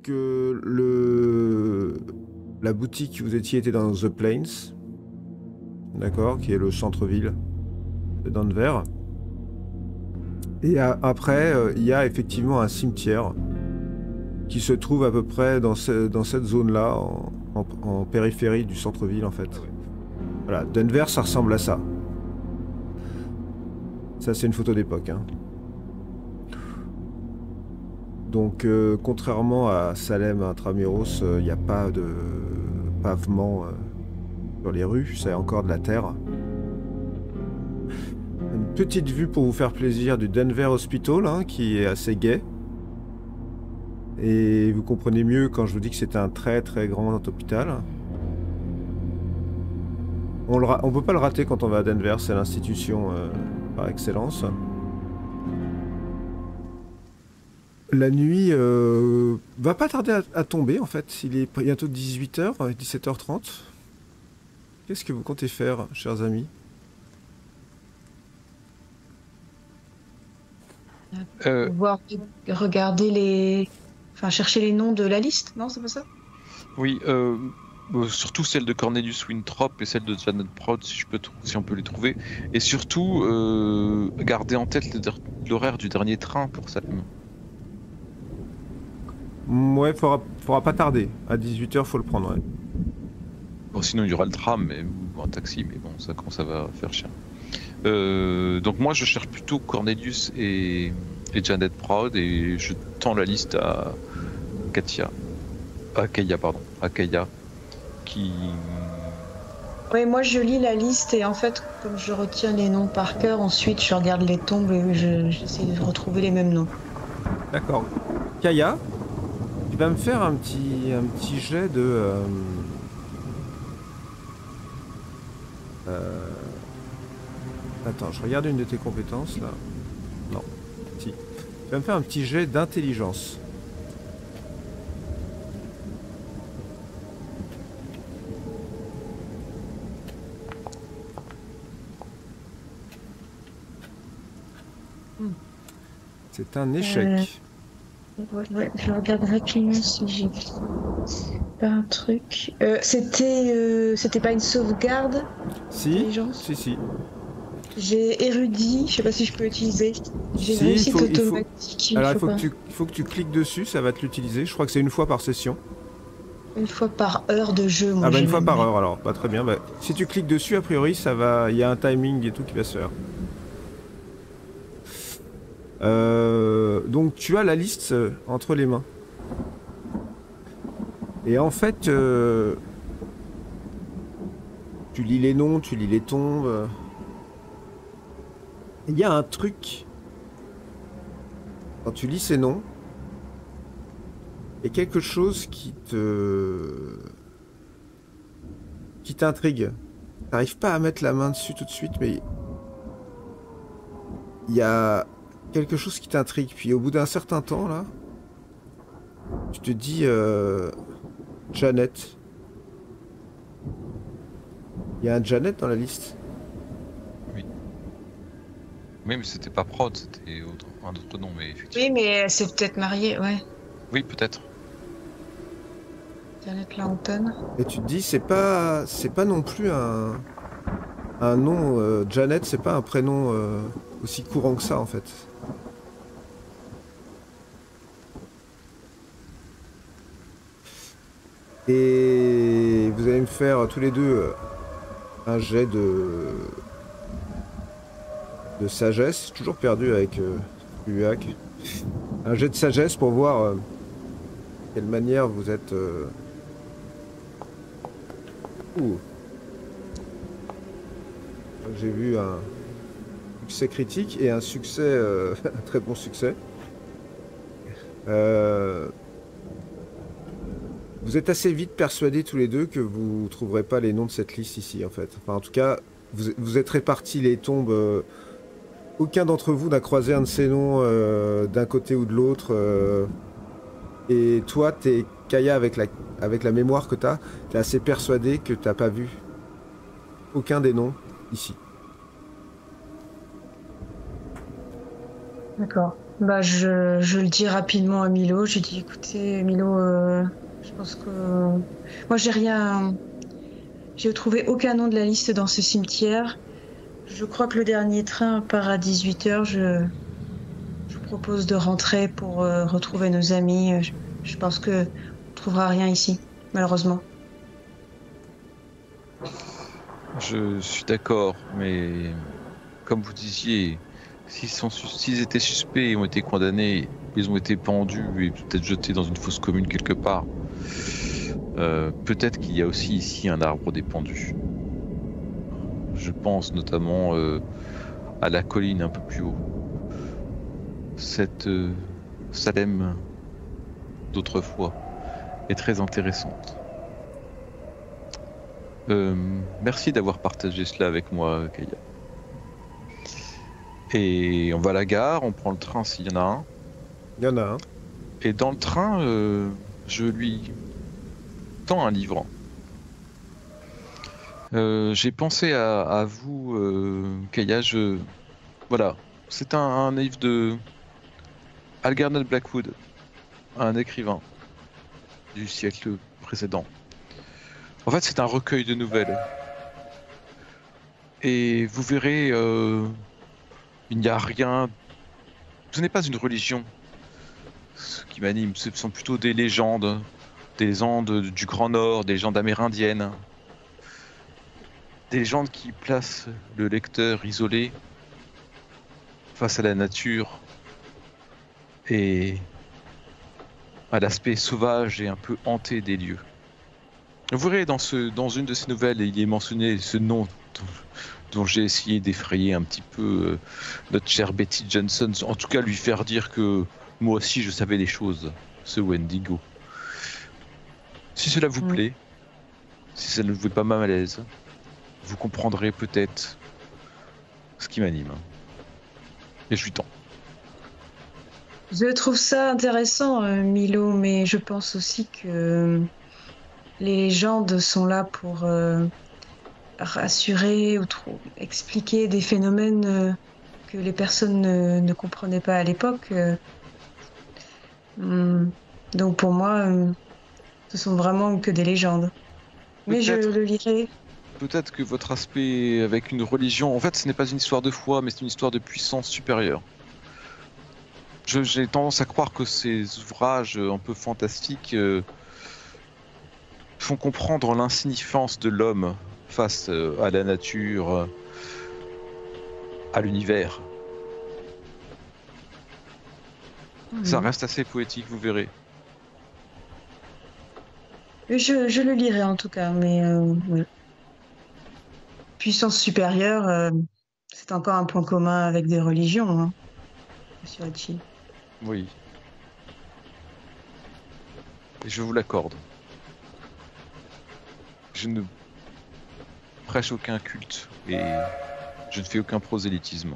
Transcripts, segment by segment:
Donc, la boutique où vous étiez était dans The Plains, d'accord, qui est le centre-ville de Denver. Et après, il y a effectivement un cimetière qui se trouve à peu près dans cette zone-là, en périphérie du centre-ville, en fait. Voilà, Denver, ça ressemble à ça. Ça, c'est une photo d'époque, hein. Donc, contrairement à Salem, Intramuros, il n'y a pas de pavement sur les rues, c'est encore de la terre. Une petite vue pour vous faire plaisir du Denver Hospital, hein, qui est assez gai. Et vous comprenez mieux quand je vous dis que c'est un très très grand hôpital. On ne peut pas le rater quand on va à Denver, c'est l'institution par excellence. La nuit va pas tarder à tomber en fait. Il est bientôt 18h, 17h30. Qu'est-ce que vous comptez faire, chers amis? Pouvoir regarder les... Enfin, chercher les noms de la liste, non, c'est pas ça? Oui, surtout celle de Cornelius Winthrop et celle de Janet Proud, si on peut les trouver. Et surtout, garder en tête l'horaire du dernier train pour Salem. Ouais, faudra pas tarder. À 18h, faut le prendre, ouais. Bon, sinon, il y aura le tram ou un taxi, mais bon, ça commence à faire cher. Donc moi, je cherche plutôt Cornelius et Janet Proud, et je tends la liste à Kaya, qui... Oui, moi je lis la liste et en fait, comme je retiens les noms par cœur, ensuite je regarde les tombes et j'essaie de retrouver les mêmes noms. D'accord. Kaya, tu vas me faire un petit jet de... Attends, je regarde une de tes compétences là. Non. Si. Tu vas me faire un petit jet d'intelligence. C'est un échec. Ouais, je regarde rapidement si j'ai pas un truc. C'était pas une sauvegarde? Si, Intelligence. si. J'ai érudit, je sais pas si je peux utiliser. J'ai une Si, réussite automatique. Alors il faut que tu cliques dessus, ça va te l'utiliser. Je crois que c'est une fois par session. Une fois par heure de jeu, moi. Ah bah une fois par heure alors, bah, très bien. Bah, si tu cliques dessus, a priori, ça va. Il y a un timing et tout qui va se faire. Donc tu as la liste entre les mains. Et en fait, tu lis les noms, tu lis les tombes. Il y a un truc. Quand tu lis ces noms, il y a quelque chose qui t'intrigue. T'arrives pas à mettre la main dessus tout de suite, mais il y a quelque chose qui t'intrigue. Puis au bout d'un certain temps, là, tu te dis Janet. Il y a un Janet dans la liste. Oui. Oui, mais c'était pas Prod, c'était un autre nom, mais effectivement. Oui, mais elle s'est peut-être mariée, ouais. Oui, peut-être. Janet Lawton. Et tu te dis, c'est pas non plus un nom. Janet, c'est pas un prénom aussi courant que ça, en fait. Et vous allez me faire tous les deux un jet de sagesse, toujours perdu avec Luac. Un jet de sagesse pour voir de quelle manière vous êtes. J'ai vu un succès critique et un succès, un très bon succès. Vous êtes assez vite persuadés tous les deux que vous ne trouverez pas les noms de cette liste ici, en fait. Enfin, en tout cas, vous êtes répartis les tombes. Aucun d'entre vous n'a croisé un de ces noms d'un côté ou de l'autre. Et toi, Kaya, avec la mémoire que tu as, tu es assez persuadé que tu n'as pas vu aucun des noms ici. D'accord. Bah, je le dis rapidement à Milo. J'ai dit, écoutez, Milo, je pense que moi j'ai trouvé aucun nom de la liste dans ce cimetière. Je crois que le dernier train part à 18h. Je vous propose de rentrer pour retrouver nos amis. Je pense que on trouvera rien ici, malheureusement. Je suis d'accord, mais comme vous disiez, s'ils étaient suspects et ont été condamnés, ils ont été pendus et peut-être jetés dans une fosse commune quelque part. Peut-être qu'il y a aussi ici un arbre des pendus. Je pense notamment à la colline un peu plus haut. Cette Salem d'autrefois est très intéressante. Merci d'avoir partagé cela avec moi, Kaya. Et on va à la gare, on prend le train s'il y en a un. Il y en a un. Et dans le train, je lui tends un livre. J'ai pensé à vous, Kaya. Voilà, c'est un livre de Algernon Blackwood, un écrivain du siècle précédent. En fait, c'est un recueil de nouvelles. Et vous verrez, il n'y a rien. Ce n'est pas une religion. Ce qui m'anime, ce sont plutôt des légendes du Grand Nord, des légendes amérindiennes. Des légendes qui placent le lecteur isolé face à la nature et à l'aspect sauvage et un peu hanté des lieux. Vous verrez dans une de ces nouvelles, il est mentionné ce nom dont j'ai essayé d'effrayer un petit peu notre chère Betty Johnson, en tout cas lui faire dire que moi aussi je savais des choses, ce Wendigo. Si cela vous plaît, si ça ne vous met pas mal à l'aise, vous comprendrez peut-être ce qui m'anime. Et je lui tends. Je trouve ça intéressant, Milo, mais je pense aussi que les légendes sont là pour rassurer ou expliquer des phénomènes que les personnes ne comprenaient pas à l'époque. Donc pour moi, ce sont vraiment que des légendes. Mais je le lirai. Peut-être que votre aspect avec une religion, en fait ce n'est pas une histoire de foi, mais c'est une histoire de puissance supérieure. J'ai tendance à croire que ces ouvrages un peu fantastiques font comprendre l'insignifiance de l'homme face à la nature, à l'univers. Ça reste assez poétique, vous verrez. Je le lirai en tout cas, mais ouais. Puissance supérieure, c'est encore un point commun avec des religions, hein, Monsieur Hachi. Oui. Et je vous l'accorde. Je ne prêche aucun culte et je ne fais aucun prosélytisme.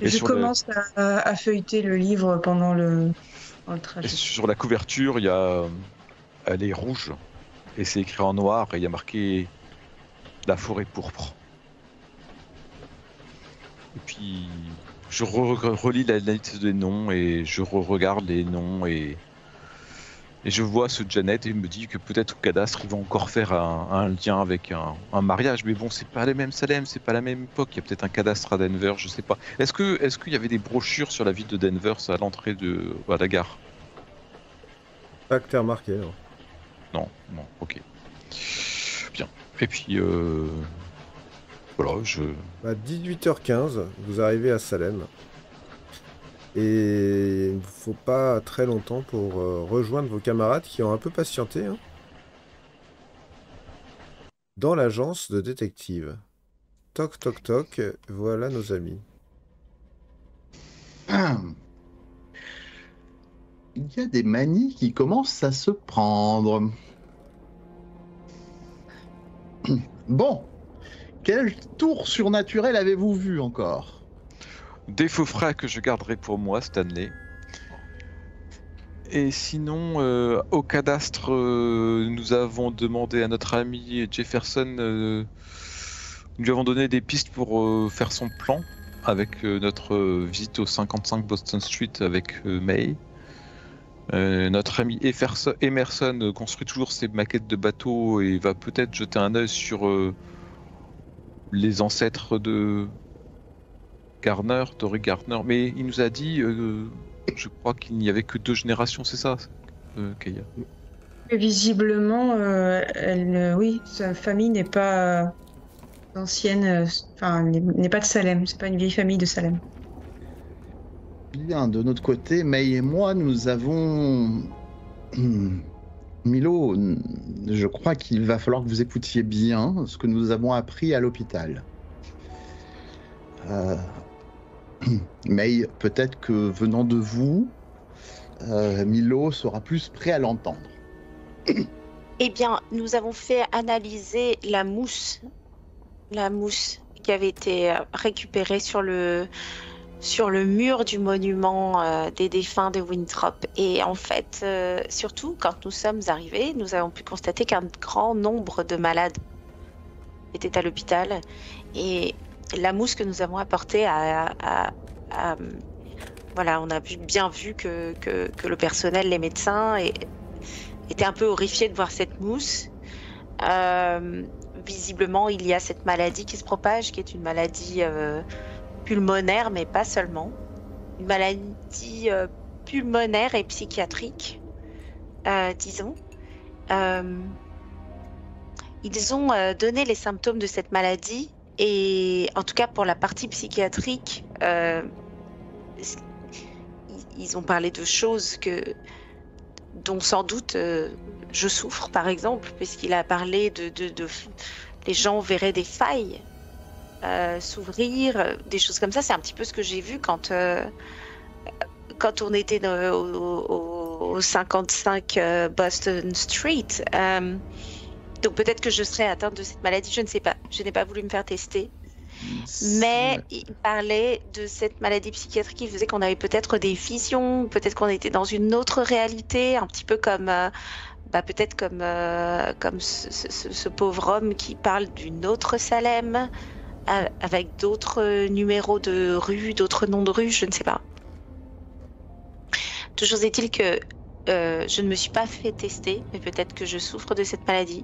Je commence à feuilleter le livre pendant le trajet. Et sur la couverture, elle est rouge et c'est écrit en noir et il y a marqué la forêt pourpre. Et puis je relis la liste des noms et je regarde les noms et je vois ce Janet et je me dis que peut-être au cadastre ils vont encore faire un lien avec un mariage, mais bon c'est pas les mêmes Salem, c'est pas la même époque, il y a peut-être un cadastre à Denver, je sais pas. Est-ce qu'il y avait des brochures sur la ville de Denver à l'entrée à la gare? Pas que t'as remarqué, non. Non, ok. Bien. Et puis voilà, 18h15, vous arrivez à Salem. Et il ne faut pas très longtemps pour rejoindre vos camarades qui ont un peu patienté, hein, dans l'agence de détective. Toc toc toc, voilà nos amis. Il y a des manies qui commencent à se prendre. Bon, quel tour surnaturel avez-vous vu encore? des faux frais que je garderai pour moi, Stanley. Et sinon, au cadastre, nous avons demandé à notre ami Jefferson, nous lui avons donné des pistes pour faire son plan. avec notre visite au 55 Boston Street avec May. Notre ami Emerson construit toujours ses maquettes de bateaux et va peut-être jeter un œil sur les ancêtres de Dory Gardner. Mais il nous a dit, je crois qu'il n'y avait que 2 générations, c'est ça, Kaya? Visiblement, oui, sa famille n'est pas ancienne, enfin, n'est pas de Salem. C'est pas une vieille famille de Salem. Bien, de notre côté, May et moi, nous avons... Milo, je crois qu'il va falloir que vous écoutiez bien ce que nous avons appris à l'hôpital. May, peut-être que venant de vous, Milo sera plus prêt à l'entendre. Eh bien, nous avons fait analyser la mousse qui avait été récupérée sur le mur du monument des défunts de Winthrop. Et en fait, surtout quand nous sommes arrivés, nous avons pu constater qu'un grand nombre de malades étaient à l'hôpital. Et la mousse que nous avons apportée voilà, on a bien vu que le personnel, les médecins, étaient un peu horrifiés de voir cette mousse. Visiblement, il y a cette maladie qui se propage, qui est une maladie pulmonaire, mais pas seulement. Une maladie pulmonaire et psychiatrique, disons. Ils ont donné les symptômes de cette maladie, et en tout cas pour la partie psychiatrique, ils ont parlé de choses dont sans doute je souffre, par exemple, puisqu'il a parlé de les gens verraient des failles s'ouvrir, des choses comme ça. C'est un petit peu ce que j'ai vu quand on était au 55 Boston Street. Donc peut-être que je serais atteinte de cette maladie, je ne sais pas. Je n'ai pas voulu me faire tester. Mais il parlait de cette maladie psychiatrique, il faisait qu'on avait peut-être des visions, peut-être qu'on était dans une autre réalité, un petit peu comme peut-être comme ce pauvre homme qui parle d'une autre Salem, avec d'autres numéros de rue, d'autres noms de rue, je ne sais pas. Toujours est-il que je ne me suis pas fait tester, mais peut-être que je souffre de cette maladie.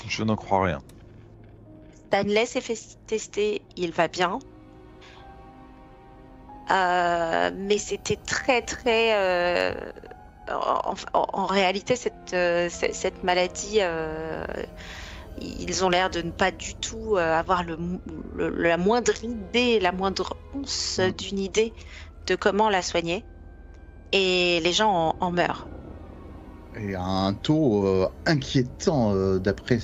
Je n'en crois rien. Stanley s'est fait tester, il va bien. Mais c'était très en réalité cette maladie, ils ont l'air de ne pas du tout avoir la moindre idée, la moindre once d'une idée de comment la soigner, et les gens en meurent. Et à un taux inquiétant d'après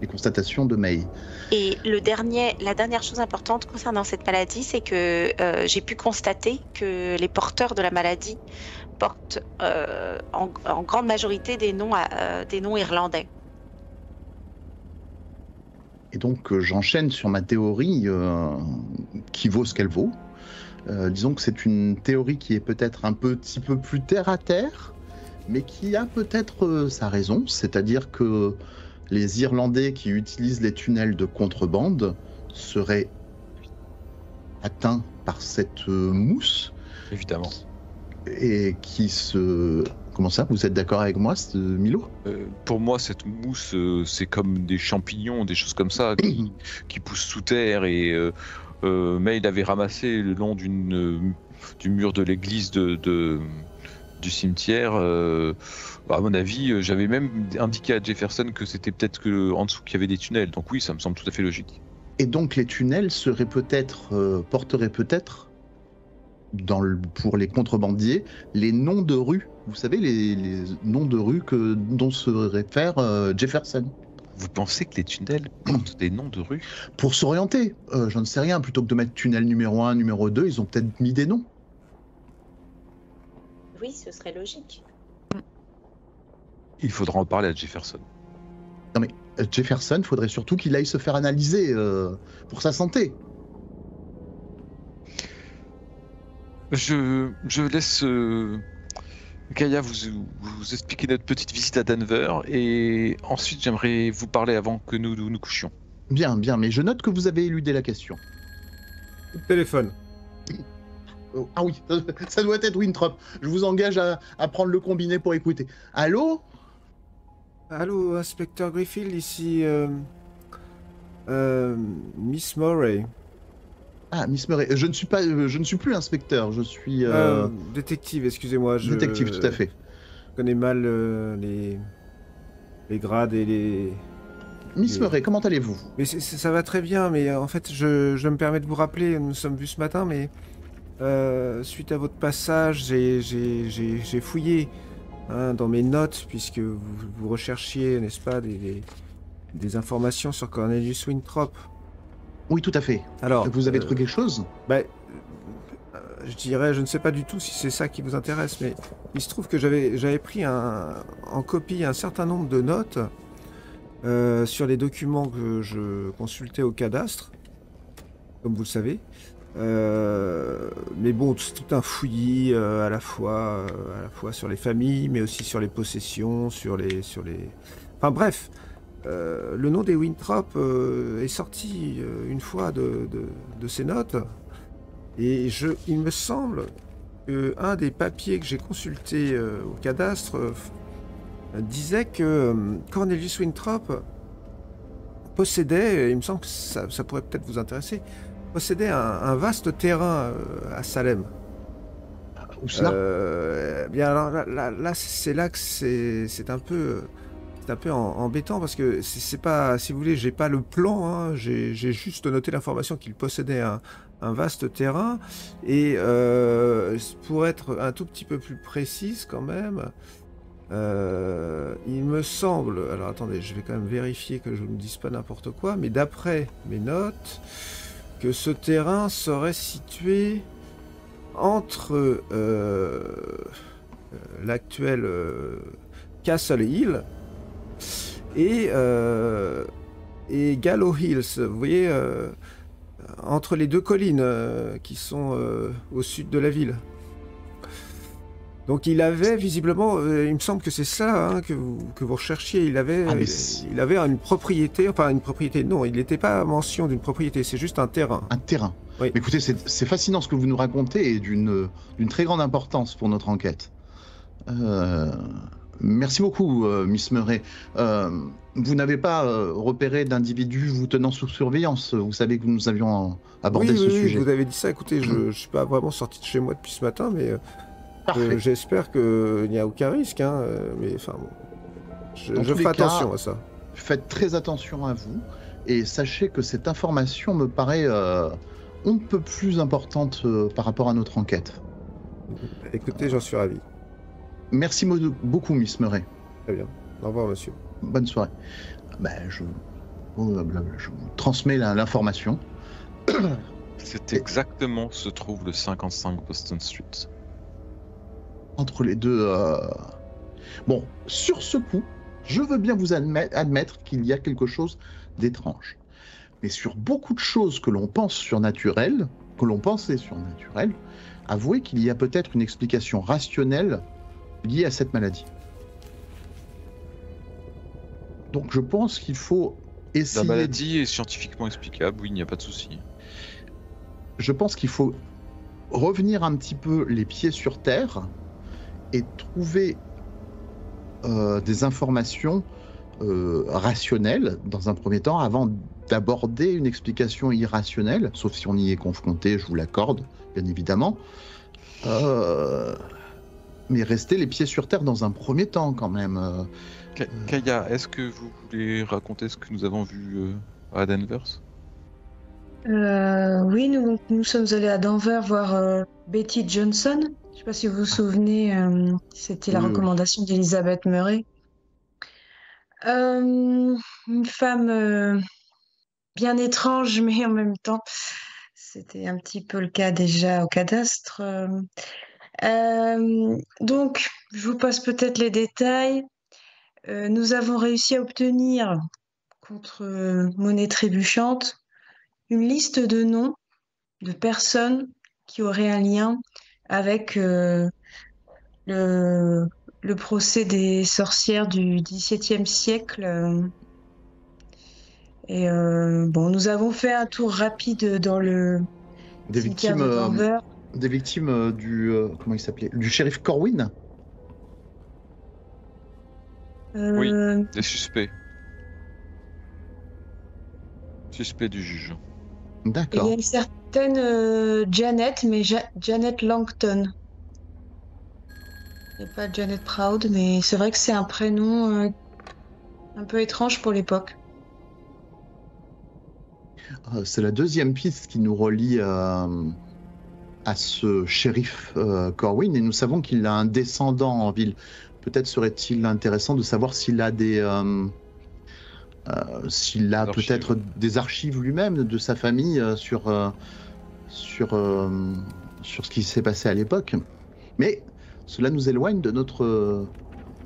les constatations de May. Et la dernière chose importante concernant cette maladie, c'est que j'ai pu constater que les porteurs de la maladie portent en grande majorité des noms irlandais. Et donc j'enchaîne sur ma théorie qui vaut ce qu'elle vaut. Disons que c'est une théorie qui est peut-être un petit peu plus terre à terre, mais qui a peut-être sa raison, c'est-à-dire que les Irlandais qui utilisent les tunnels de contrebande seraient atteints par cette mousse. Évidemment. Et qui se... Comment ça, vous êtes d'accord avec moi, Milo? Pour moi, cette mousse, c'est comme des champignons, des choses comme ça, qui poussent sous terre. Et mais il avait ramassé le long du mur de l'église du cimetière. À mon avis, j'avais même indiqué à Jefferson que c'était peut-être en dessous qu'il y avait des tunnels. Donc oui, ça me semble tout à fait logique. Et donc les tunnels porteraient peut-être, pour les contrebandiers, les noms de rues. Vous savez, les noms de rues dont se réfère Jefferson. Vous pensez que les tunnels portent des noms de rues? Pour s'orienter, je ne sais rien. Plutôt que de mettre tunnel numéro 1, numéro 2, ils ont peut-être mis des noms. Oui, ce serait logique. Il faudra en parler à Jefferson. Non mais Jefferson, il faudrait surtout qu'il aille se faire analyser pour sa santé. Je laisse Kaya vous expliquer notre petite visite à Denver, et ensuite j'aimerais vous parler avant que nous couchions. Bien, mais je note que vous avez éludé la question. Coup de téléphone. Oh, ah oui, ça doit être Winthrop. Je vous engage à prendre le combiné pour écouter. Allô? Allô, inspecteur Griffith, ici Miss Murray. Ah, Miss Murray. Je ne suis plus inspecteur, je suis Détective, excusez-moi. détective, tout à fait. Je connais mal les grades et les... Miss Murray, comment allez-vous? Mais ça va très bien, mais en fait, je me permets de vous rappeler, nous nous sommes vus ce matin, mais suite à votre passage, j'ai fouillé dans mes notes, puisque vous recherchiez, n'est-ce pas, des informations sur Cornelius Winthrop. Oui, tout à fait. Alors, vous avez trouvé quelque chose? Je dirais, je ne sais pas du tout si c'est ça qui vous intéresse, mais il se trouve que j'avais pris en copie un certain nombre de notes sur les documents que je consultais au cadastre, comme vous le savez. Mais bon, c'est tout un fouillis à la fois sur les familles, mais aussi sur les possessions, sur les... Enfin bref, le nom des Winthrop est sorti une fois de ces notes, et il me semble qu'un des papiers que j'ai consultés au cadastre disait que Cornelius Winthrop possédait, il me semble que ça pourrait peut-être vous intéresser, possédait un vaste terrain à Salem. Où cela? Bien alors là c'est là que c'est un peu embêtant, parce que c'est pas, si vous voulez, j'ai pas le plan, hein, j'ai juste noté l'information qu'il possédait un vaste terrain, et pour être un tout petit peu plus précise quand même, il me semble, alors attendez, je vais quand même vérifier que je ne dise pas n'importe quoi, mais d'après mes notes, que ce terrain serait situé entre l'actuel Castle Hill et Gallows Hills, vous voyez, entre les deux collines qui sont au sud de la ville. Donc il avait visiblement, il me semble que c'est ça hein, que vous recherchiez, il avait une propriété, enfin une propriété, non, il n'était pas mention d'une propriété, c'est juste un terrain. Un terrain. Oui. Mais écoutez, c'est fascinant ce que vous nous racontez, et d'une très grande importance pour notre enquête. Merci beaucoup, Miss Murray. Vous n'avez pas repéré d'individus vous tenant sous surveillance? Vous savez que nous avions abordé ce sujet. Oui, vous avez dit ça. Écoutez, je ne suis pas vraiment sorti de chez moi depuis ce matin, mais j'espère qu'il n'y a aucun risque. Hein, mais enfin, bon, je ferai attention à ça. Faites très attention à vous, et sachez que cette information me paraît on ne peut plus importante par rapport à notre enquête. Écoutez, j'en suis ravi. Merci beaucoup, Miss Murray. Très bien. Au revoir, monsieur. Bonne soirée. Je vous transmets l'information. C'est exactement où se trouve le 55 Boston Street. Entre les deux... Bon, sur ce coup, je veux bien vous admettre qu'il y a quelque chose d'étrange. Mais sur beaucoup de choses que l'on pense surnaturelles, avouez qu'il y a peut-être une explication rationnelle liée à cette maladie. Donc je pense qu'il faut essayer... La maladie est scientifiquement explicable, oui, il n'y a pas de souci. Je pense qu'il faut revenir un petit peu les pieds sur terre et trouver des informations rationnelles dans un premier temps, avant d'aborder une explication irrationnelle, sauf si on y est confronté, je vous l'accorde, bien évidemment. Mais rester les pieds sur terre dans un premier temps, quand même. Kaya, est-ce que vous voulez raconter ce que nous avons vu à Danvers? Oui, nous sommes allés à Denver voir Betty Johnson. Je ne sais pas si vous vous souvenez, c'était la recommandation d'Elizabeth Murray. Une femme bien étrange, mais en même temps, c'était un petit peu le cas déjà au cadastre. Donc, je vous passe peut-être les détails. Nous avons réussi à obtenir, contre monnaie trébuchante, une liste de noms de personnes qui auraient un lien avec le procès des sorcières du XVIIe siècle. Et bon, nous avons fait un tour rapide dans le Des cimetière victimes, de Denver. des victimes du comment il s'appelait, du shérif Corwin. Oui. Euh, Des suspects. Suspects du juge. Il y D'accord. a une certaine Janet, mais Janet Langton. Et pas Janet Proud, mais c'est vrai que c'est un prénom un peu étrange pour l'époque. C'est la deuxième piste qui nous relie à ce shérif Corwin, et nous savons qu'il a un descendant en ville. Peut-être serait-il intéressant de savoir s'il a peut-être des archives lui-même de sa famille sur ce qui s'est passé à l'époque. Mais cela nous éloigne de notre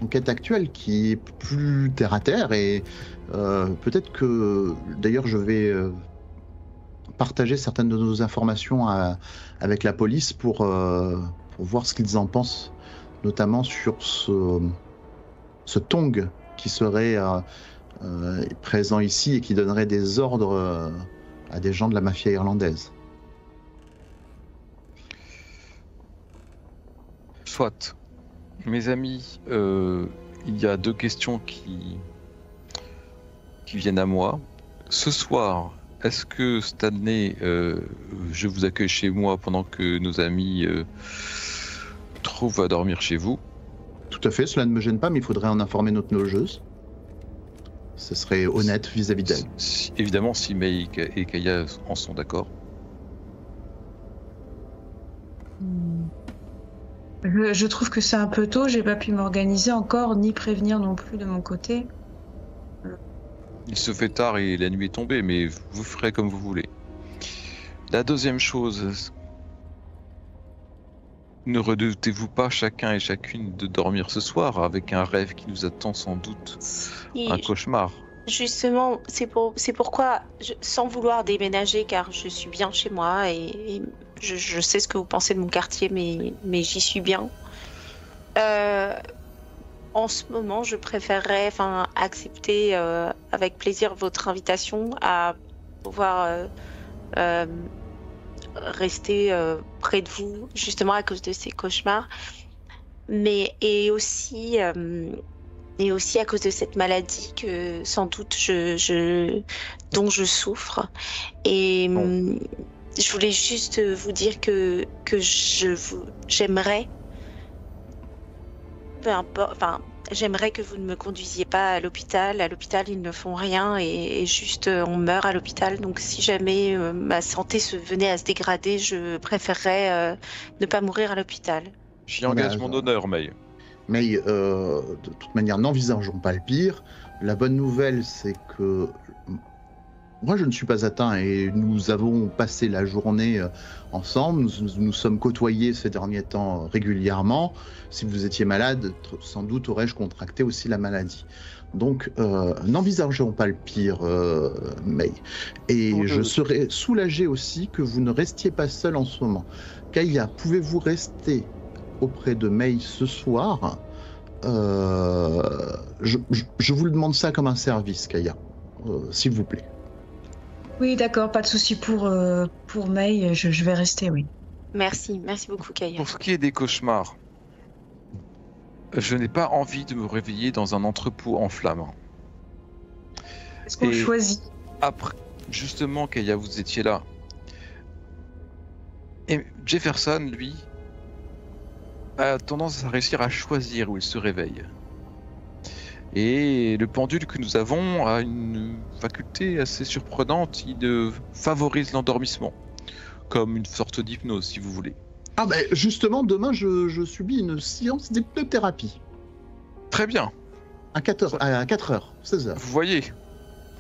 enquête actuelle qui est plus terre à terre, et peut-être que d'ailleurs je vais partager certaines de nos informations avec la police pour voir ce qu'ils en pensent, notamment sur ce Tong qui serait présent ici et qui donnerait des ordres à des gens de la mafia irlandaise. Soit. Mes amis, il y a 2 questions qui viennent à moi. Ce soir, est-ce que Stanley, je vous accueille chez moi pendant que nos amis trouvent à dormir chez vous? Tout à fait, cela ne me gêne pas, mais il faudrait en informer notre logeuse. Ce serait honnête vis-à-vis d'elle. Évidemment, si May et Kaya en sont d'accord. Je trouve que c'est un peu tôt, j'ai pas pu m'organiser encore, ni prévenir non plus de mon côté. Il se fait tard et la nuit est tombée, mais vous ferez comme vous voulez. La deuxième chose, ne redoutez-vous pas chacun et chacune de dormir ce soir avec un rêve qui nous attend sans doute, un cauchemar? Justement, c'est pourquoi, sans vouloir déménager, car je suis bien chez moi et je sais ce que vous pensez de mon quartier, mais j'y suis bien. En ce moment, je préférerais accepter avec plaisir votre invitation à pouvoir rester près de vous, justement à cause de ces cauchemars, et aussi à cause de cette maladie que sans doute dont je souffre. Et je voulais juste vous dire que j'aimerais, peu importe, j'aimerais que vous ne me conduisiez pas à l'hôpital. À l'hôpital, ils ne font rien et juste on meurt à l'hôpital. Donc si jamais ma santé venait à se dégrader, je préférerais ne pas mourir à l'hôpital. J'y engage mon honneur, May. Mais de toute manière, n'envisageons pas le pire. La bonne nouvelle, c'est que moi, je ne suis pas atteint et nous avons passé la journée ensemble. Nous sommes côtoyés ces derniers temps régulièrement. Si vous étiez malade, sans doute aurais-je contracté aussi la maladie. Donc, n'envisageons pas le pire, May. Et je serais soulagé aussi que vous ne restiez pas seul en ce moment. Kaya, pouvez-vous rester auprès de May ce soir? Je vous le demande ça comme un service, Kaya, s'il vous plaît. Oui, d'accord, pas de souci pour May, je vais rester, oui. Merci beaucoup, Kaya. Pour ce qui est des cauchemars, je n'ai pas envie de me réveiller dans un entrepôt en flammes. Est-ce qu'on choisit? Après, justement, Kaya, vous étiez là. Et Jefferson, lui, a tendance à réussir à choisir où il se réveille. Et le pendule que nous avons a une faculté assez surprenante, il favorise l'endormissement, comme une sorte d'hypnose, si vous voulez. Ah ben justement, demain, je subis une séance d'hypnothérapie. Très bien. À 4h, 16h. Vous voyez,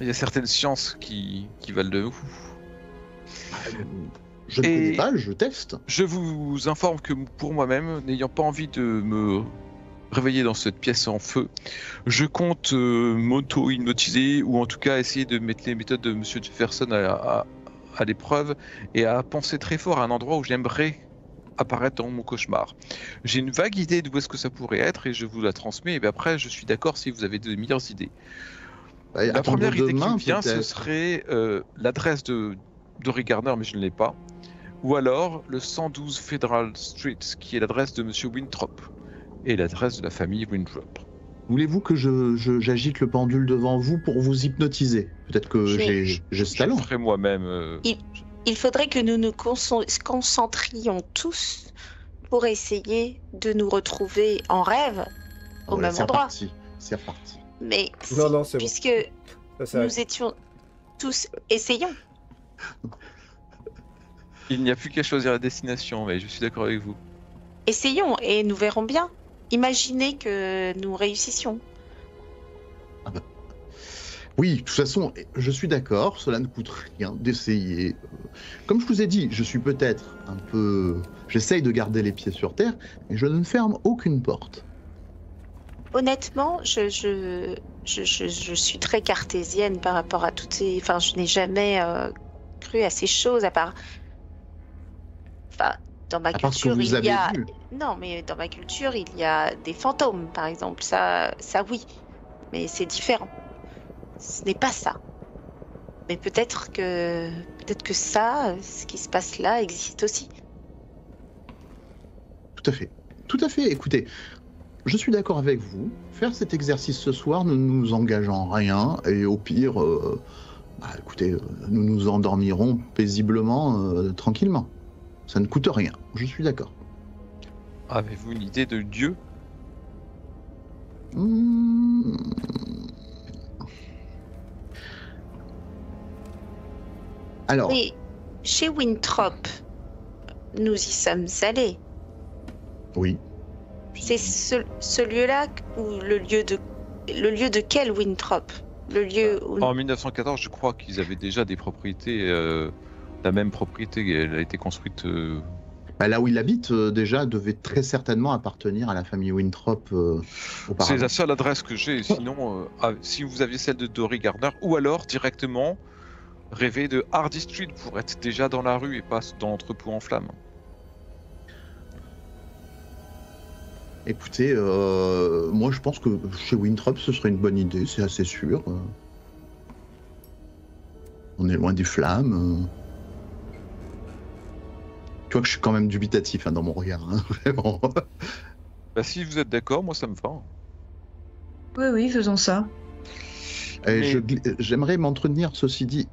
il y a certaines sciences qui valent de vous. Je ne connais pas, je teste. Je vous informe que pour moi-même, n'ayant pas envie de me réveiller dans cette pièce en feu, je compte m'auto-hypnotiser, ou en tout cas essayer de mettre les méthodes de Monsieur Jefferson à l'épreuve, et à penser très fort à un endroit où j'aimerais apparaître dans mon cauchemar. J'ai une vague idée d'où est-ce que ça pourrait être, et je vous la transmets, et bien après je suis d'accord si vous avez de meilleures idées. La première idée qui me vient, ce serait l'adresse de Dory Garner, mais je ne l'ai pas, ou alors le 112 Federal Street, qui est l'adresse de Monsieur Winthrop, et l'adresse de la famille Winthrop. Voulez-vous que j'agite le pendule devant vous pour vous hypnotiser? Peut-être que j'ai ce Je talent. le ferai moi-même. Il faudrait que nous nous concentrions tous pour essayer de nous retrouver en rêve au Voilà, même endroit. C'est reparti. Mais Non, c'est bon. puisque Ça s'arrête. nous étions tous... Essayons. Il n'y a plus qu'à choisir la destination, mais je suis d'accord avec vous. Essayons et nous verrons bien. Imaginez que nous réussissions. Oui, de toute façon, je suis d'accord, cela ne coûte rien d'essayer. Comme je vous ai dit, je suis peut-être un peu... J'essaye de garder les pieds sur terre, mais je ne ferme aucune porte. Honnêtement, je suis très cartésienne par rapport à toutes ces... Enfin, je n'ai jamais cru à ces choses, à part... Enfin, dans ma Parce que culture, vous il y a... avez vu. Non, mais dans ma culture, il y a des fantômes, par exemple. Ça oui. Mais c'est différent. Ce n'est pas ça. Mais peut-être que ça, ce qui se passe là, existe aussi. Tout à fait. Tout à fait. Écoutez, je suis d'accord avec vous. Faire cet exercice ce soir ne nous engage en rien. Et au pire, écoutez, nous nous endormirons paisiblement, tranquillement. Ça ne coûte rien. Je suis d'accord. Avez-vous une idée de Dieu? Alors, Mais chez Winthrop, nous y sommes allés. oui. C'est ce lieu-là ou le lieu de quel Winthrop? Le lieu où... En 1914, je crois qu'ils avaient déjà des propriétés, la même propriété, elle a été construite... Là où il habite, déjà, devait très certainement appartenir à la famille Winthrop C'est auparavant. la seule adresse que j'ai, sinon, si vous aviez celle de Dory Gardner, ou alors directement rêver de Hardy Street pour être déjà dans la rue et pas dans l'entrepôt en flammes. Écoutez, moi je pense que chez Winthrop ce serait une bonne idée, c'est assez sûr. On est loin des flammes. Tu vois que je suis quand même dubitatif dans mon regard, hein, vraiment. Bah, si vous êtes d'accord, moi ça me va. Oui, faisons ça. Et j'aimerais m'entretenir, ceci dit,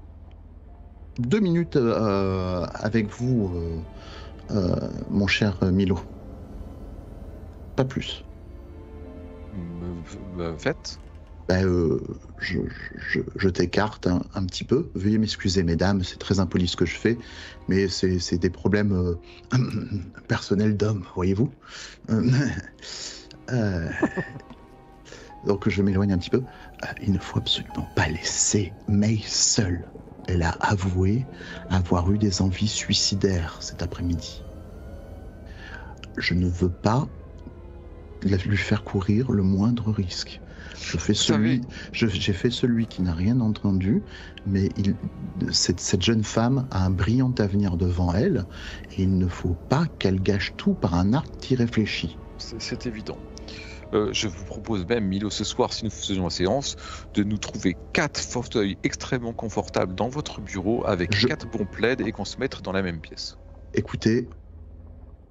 2 minutes avec vous, mon cher Milo. Pas plus. Faites. Je t'écarte un petit peu. Veuillez m'excuser, mesdames, c'est très impoli ce que je fais, mais c'est des problèmes personnels d'homme, voyez-vous. Donc je m'éloigne un petit peu. Il ne faut absolument pas laisser May seule. Elle a avoué avoir eu des envies suicidaires cet après-midi. Je ne veux pas lui faire courir le moindre risque. J'ai fait celui qui n'a rien entendu, mais cette jeune femme a un brillant avenir devant elle, et il ne faut pas qu'elle gâche tout par un acte irréfléchi. C'est évident. Je vous propose même, Milo, ce soir, si nous faisions la séance, de nous trouver 4 fauteuils extrêmement confortables dans votre bureau avec 4 bons plaids et qu'on se mette dans la même pièce. Écoutez,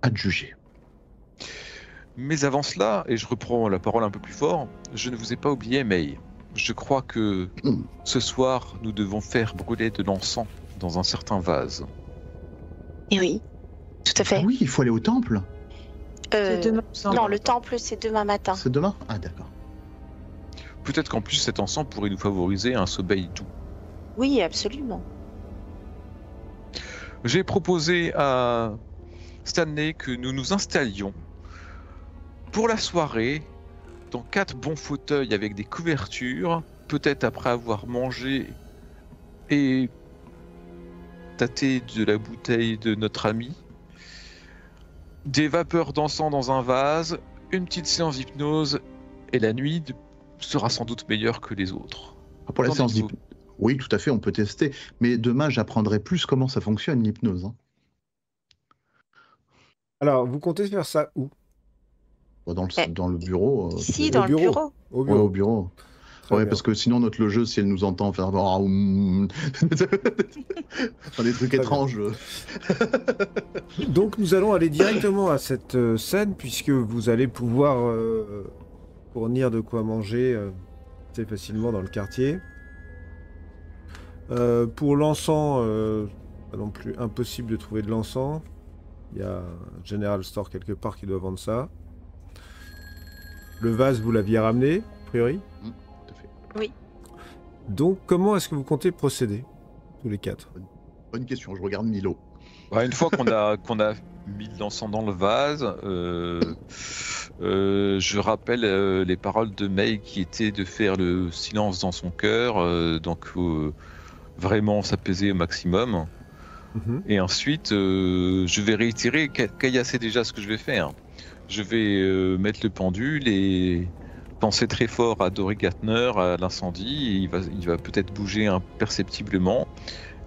à te juger. Mais avant cela, et je reprends la parole un peu plus fort, je ne vous ai pas oublié, May. Je crois que ce soir, nous devons faire brûler de l'encens dans un certain vase. Et oui, tout à fait. Ah oui, il faut aller au temple. C'est demain. Non, le temple, c'est demain matin. C'est demain? Ah, d'accord. Peut-être qu'en plus, cet encens pourrait nous favoriser un sommeil doux. Oui, absolument. J'ai proposé à Stanley que nous nous installions pour la soirée dans 4 bons fauteuils avec des couvertures, peut-être après avoir mangé et tâté de la bouteille de notre ami, des vapeurs d'encens dans un vase, une petite séance d'hypnose, et la nuit sera sans doute meilleure que les autres. Pour la séance d'hypnose, oui, tout à fait, on peut tester, mais demain j'apprendrai plus comment ça fonctionne l'hypnose. Alors, vous comptez faire ça où? Dans le bureau. Ici, dans le bureau. Au bureau. Au bureau. Très Ouais, bien. parce que sinon, le jeu, si elle nous entend faire enfin, des trucs Très étranges. Donc nous allons aller directement à cette scène puisque vous allez pouvoir fournir de quoi manger assez facilement dans le quartier. Pour l'encens, pas non plus impossible de trouver de l'encens. Il y a un General Store quelque part qui doit vendre ça. Le vase, vous l'aviez ramené, a priori. Tout à fait. Oui. Donc comment est-ce que vous comptez procéder, tous les quatre? Bonne question, je regarde Milo. Une fois qu'on a mis de l'encens dans le vase, je rappelle les paroles de May qui étaient de faire le silence dans son cœur, donc vraiment s'apaiser au maximum. Et ensuite, je vais réitérer, Kaya sait déjà ce que je vais faire. Je vais mettre le pendule et penser très fort à Dory Gatner, à l'incendie. Il va peut-être bouger imperceptiblement.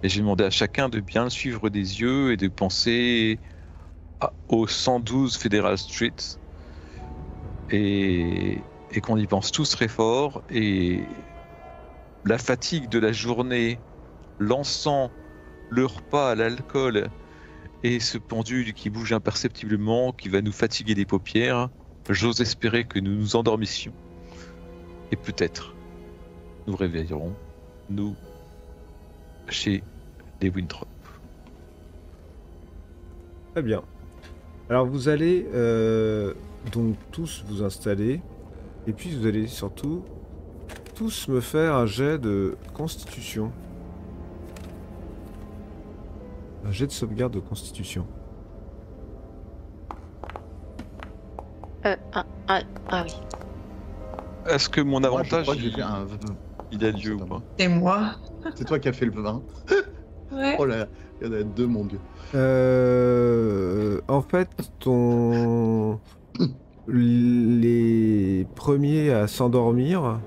Et j'ai demandé à chacun de bien le suivre des yeux et de penser au 112 Federal Street. Et qu'on y pense tous très fort. Et la fatigue de la journée, l'encens, le repas, l'alcool et ce pendule qui bouge imperceptiblement, qui va nous fatiguer les paupières, j'ose espérer que nous nous endormissions. Et peut-être nous réveillerons, nous, chez les Winthrop. Très bien. Alors vous allez donc tous vous installer et puis vous allez surtout tous me faire un jet de constitution. Un jet de sauvegarde de constitution. Ah oui. Est-ce que mon Moi, je avantage, crois que j'ai fait il a lieu ou pas? C'est moi. C'est toi qui as fait le vin. Ouais. Oh là, il y en a deux, mon dieu. En fait, les premiers à s'endormir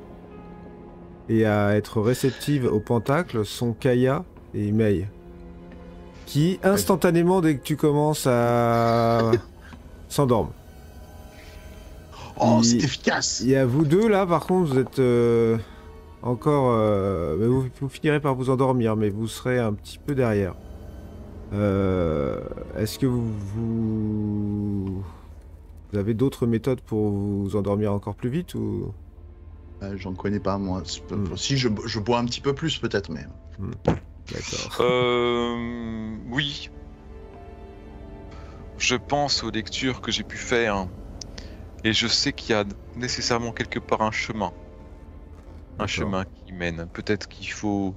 et à être réceptives au pentacle sont Kaya et May. Qui, instantanément, dès que tu commences à s'endorment. Oh, c'est efficace. Il y a vous deux, là, par contre, vous êtes encore... mais vous finirez par vous endormir, mais vous serez un petit peu derrière. Est-ce que vous avez d'autres méthodes pour vous endormir encore plus vite ou... J'en connais pas, moi. Si, je bois un petit peu plus, peut-être, mais... D'accord. Oui. Je pense aux lectures que j'ai pu faire. Et je sais qu'il y a nécessairement quelque part un chemin. Un chemin qui mène. Peut-être qu'il faut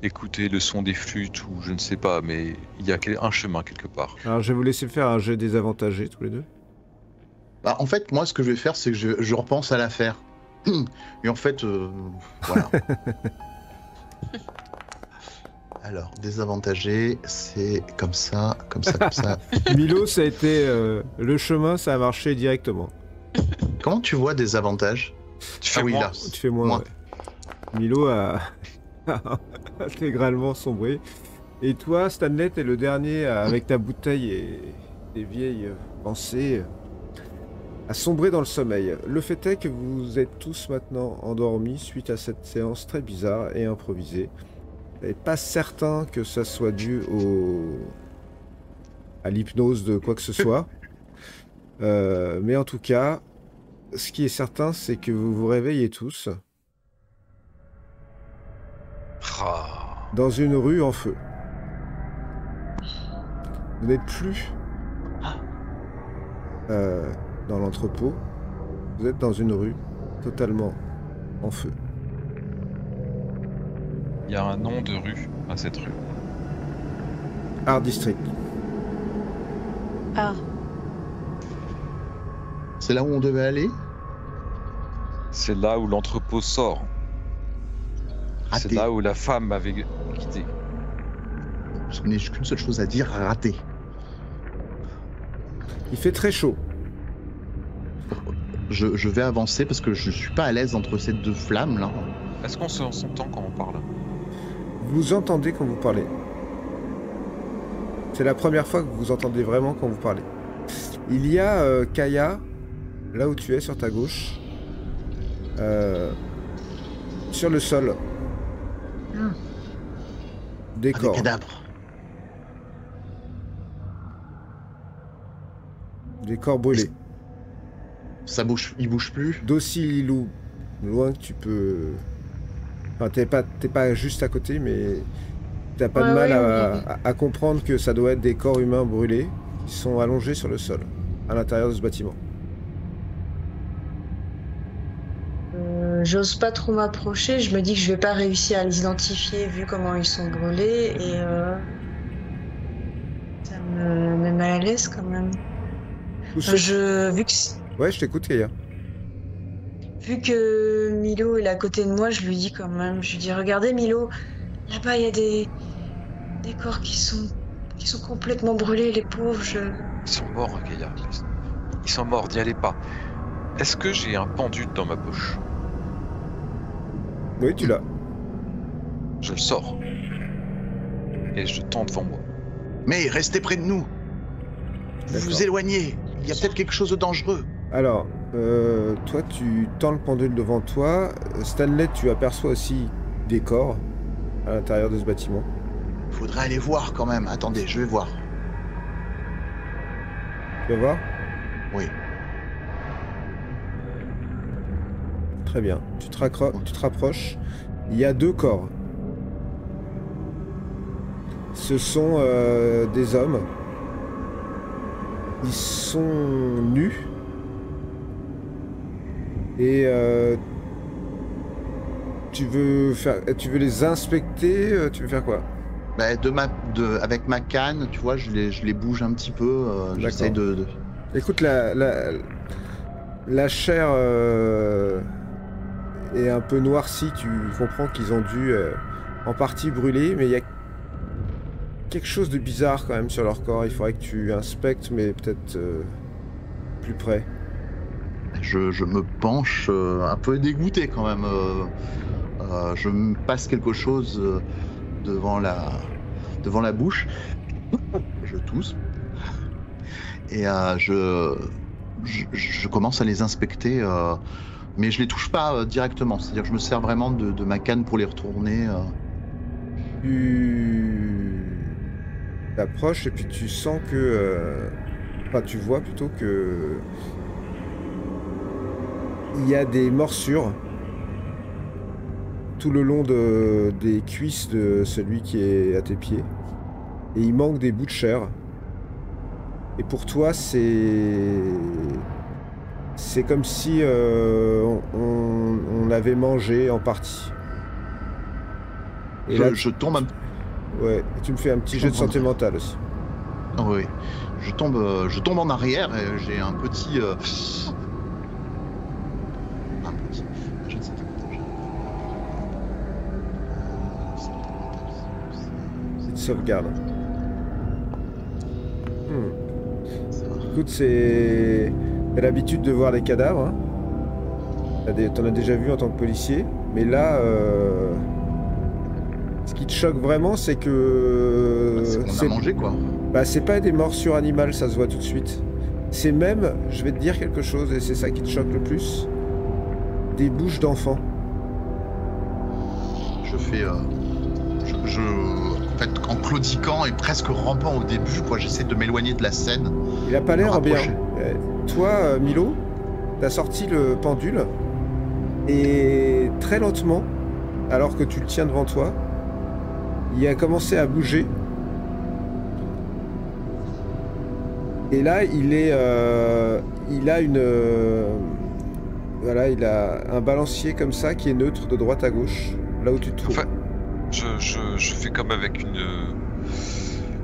écouter le son des flûtes ou je ne sais pas, mais il y a un chemin quelque part. Alors, je vais vous laisser faire un jet désavantagé, tous les deux. Bah, en fait, moi, ce que je vais faire, c'est que je repense à l'affaire. Et en fait, voilà. Alors, désavantagé, c'est comme ça, comme ça, comme ça. Milo, ça a été... le chemin, ça a marché directement. Comment tu vois des avantages? Tu fais oui, moins. là. Tu fais moins, Moi. ouais. Milo a intégralement sombré. Et toi, Stanley, t'es le dernier avec ta bouteille et des vieilles pensées à sombrer dans le sommeil. Le fait est que vous êtes tous maintenant endormis suite à cette séance très bizarre et improvisée. Vous n'êtes pas certain que ça soit dû à l'hypnose de quoi que ce soit. Mais en tout cas, ce qui est certain, c'est que vous vous réveillez tous dans une rue en feu. Vous n'êtes plus dans l'entrepôt. Vous êtes dans une rue totalement en feu. Il y a un nom de rue à cette rue. Art District. Ah, C'est là où on devait aller? C'est là où l'entrepôt sort. C'est Raté. là où la femme m'avait quitté. Je n'ai qu'une seule chose à dire, raté. Il fait très chaud. Je vais avancer parce que je suis pas à l'aise entre ces deux flammes là. Est-ce qu'on s'entend quand on parle? Vous entendez quand vous parlez. C'est la première fois que vous entendez vraiment quand vous parlez. Il y a Kaya, là où tu es, sur ta gauche. sur le sol. Des Des corps. cadavres. Des corps brûlés. Ça bouge, il bouge plus. D'aussi loin que tu peux... Enfin, t'es pas juste à côté, mais t'as pas de mal à comprendre que ça doit être des corps humains brûlés qui sont allongés sur le sol, à l'intérieur de ce bâtiment. J'ose pas trop m'approcher, je me dis que je vais pas réussir à les identifier vu comment ils sont brûlés et ça me met mal à l'aise quand même. Tout ce- Ouais, je t'écoute, Kaya. Vu que Milo est à côté de moi, je lui dis quand même, je lui dis regardez Milo, là-bas il y a des corps qui sont complètement brûlés, les pauvres. Ils sont morts, Kaya. Ils sont morts, n'y allez pas. Est-ce que j'ai un pendule dans ma poche? Oui, tu l'as. Je le sors. Et je le tends devant moi. Mais restez près de nous. Vous vous éloignez. Il y a peut-être quelque chose de dangereux. Alors, toi, tu tends le pendule devant toi. Stanley, tu aperçois aussi des corps à l'intérieur de ce bâtiment. Faudrait aller voir quand même. Attendez, je vais voir. Tu vas voir? Oui. Très bien. Tu te rapproches. Il y a 2 corps. Ce sont des hommes. Ils sont nus. Et tu veux les inspecter? Tu veux faire quoi? Bah, avec ma canne, tu vois, je les bouge un petit peu. J'essaie de... Écoute, la chair est un peu noircie. Tu comprends qu'ils ont dû en partie brûler, mais il y a quelque chose de bizarre quand même sur leur corps. Il faudrait que tu inspectes, mais peut-être plus près. Je me penche un peu dégoûté quand même. Je me passe quelque chose devant la bouche. Je tousse. Et je commence à les inspecter, mais je les touche pas directement. C'est-à-dire que je me sers vraiment de ma canne pour les retourner. Tu t'approches et puis tu sens que... Enfin, tu vois plutôt que... Il y a des morsures tout le long des cuisses de celui qui est à tes pieds. Et il manque des bouts de chair. Et pour toi, c'est comme si on l'avait mangé en partie. Et Je tombe un... Ouais, et tu me fais un petit jet de santé mentale aussi. Oui, je tombe en arrière et j'ai un petit... Je ne sais pas. Petite sauvegarde. Écoute, t'as l'habitude de voir les cadavres. Hein. T'en as déjà vu en tant que policier. Mais là, ce qui te choque vraiment, c'est que... On a mangé, quoi. Bah, c'est pas des morsures animales, ça se voit tout de suite. C'est même, je vais te dire quelque chose, et c'est ça qui te choque le plus, des bouches d'enfants. Je fais... en fait, en claudiquant et presque rampant au début, quoi, j'essaie de m'éloigner de la scène. Il a pas l'air bien. Toi, Milo, t'as sorti le pendule, et très lentement, alors que tu le tiens devant toi, il a commencé à bouger. Et là, il a il a un balancier comme ça qui est neutre de droite à gauche, là où tu te trouves. Enfin, je fais comme avec une...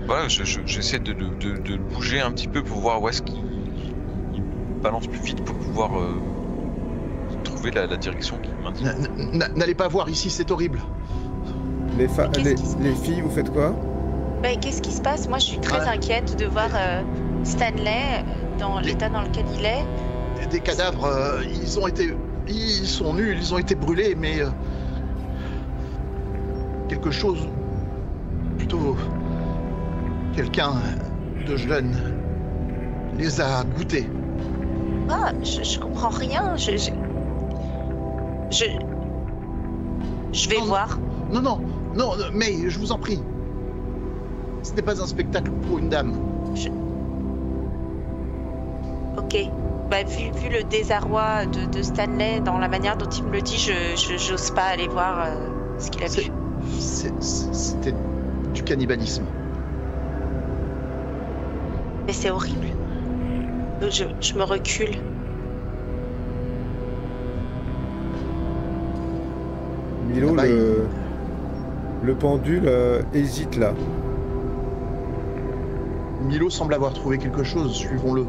Voilà, j'essaie de le bouger un petit peu pour voir où est-ce qu'il balance plus vite pour pouvoir trouver la direction qui m'indique. N'allez pas voir ici, c'est horrible. Les filles, vous faites quoi? Ben, qu'est-ce qui se passe? Moi, je suis très inquiète de voir Stanley dans l'état dans lequel il est. Des cadavres, ils sont nus, ils ont été brûlés, mais quelque chose, plutôt quelqu'un de jeune les a goûtés. Ah, je comprends rien. Je vais voir. Non, mais je vous en prie. Ce n'est pas un spectacle pour une dame. Ok. Bah, vu le désarroi de Stanley dans la manière dont il me le dit, je n'ose pas aller voir ce qu'il a vu. C'était du cannibalisme. Mais c'est horrible. Je me recule. Milo, Ah bah, le pendule hésite là. Milo semble avoir trouvé quelque chose, suivons-le.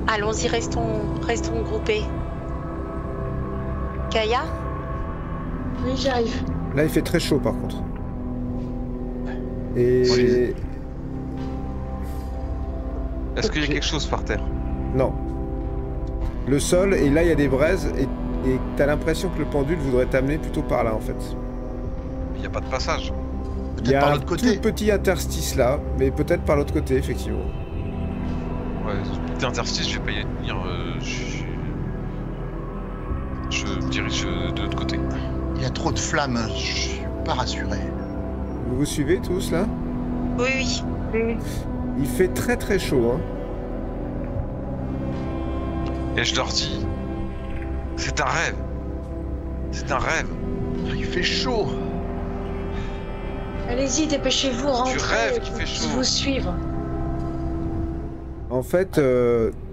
Allons-y, restons groupés. Kaya? Oui, j'arrive. Là, il fait très chaud par contre. Et... Est-ce qu'il y a quelque chose par terre? Non. Le sol, et là, il y a des braises, et t'as l'impression que le pendule voudrait t'amener plutôt par là, en fait. Il n'y a pas de passage. Il y Peut-être a par un l'autre côté. tout petit interstice là, mais peut-être par l'autre côté, effectivement. Ouais, ce petit interstice, je vais pas y tenir. Je me dirige de l'autre côté. Il y a trop de flammes, je suis pas rassuré. Vous vous suivez tous là? Oui, oui. Il fait très très chaud, hein. Et je leur dis, c'est un rêve. C'est un rêve. Il fait chaud. Allez-y, dépêchez-vous, rentrez. rêves qu'il fait chaud. Vous suivre. En fait,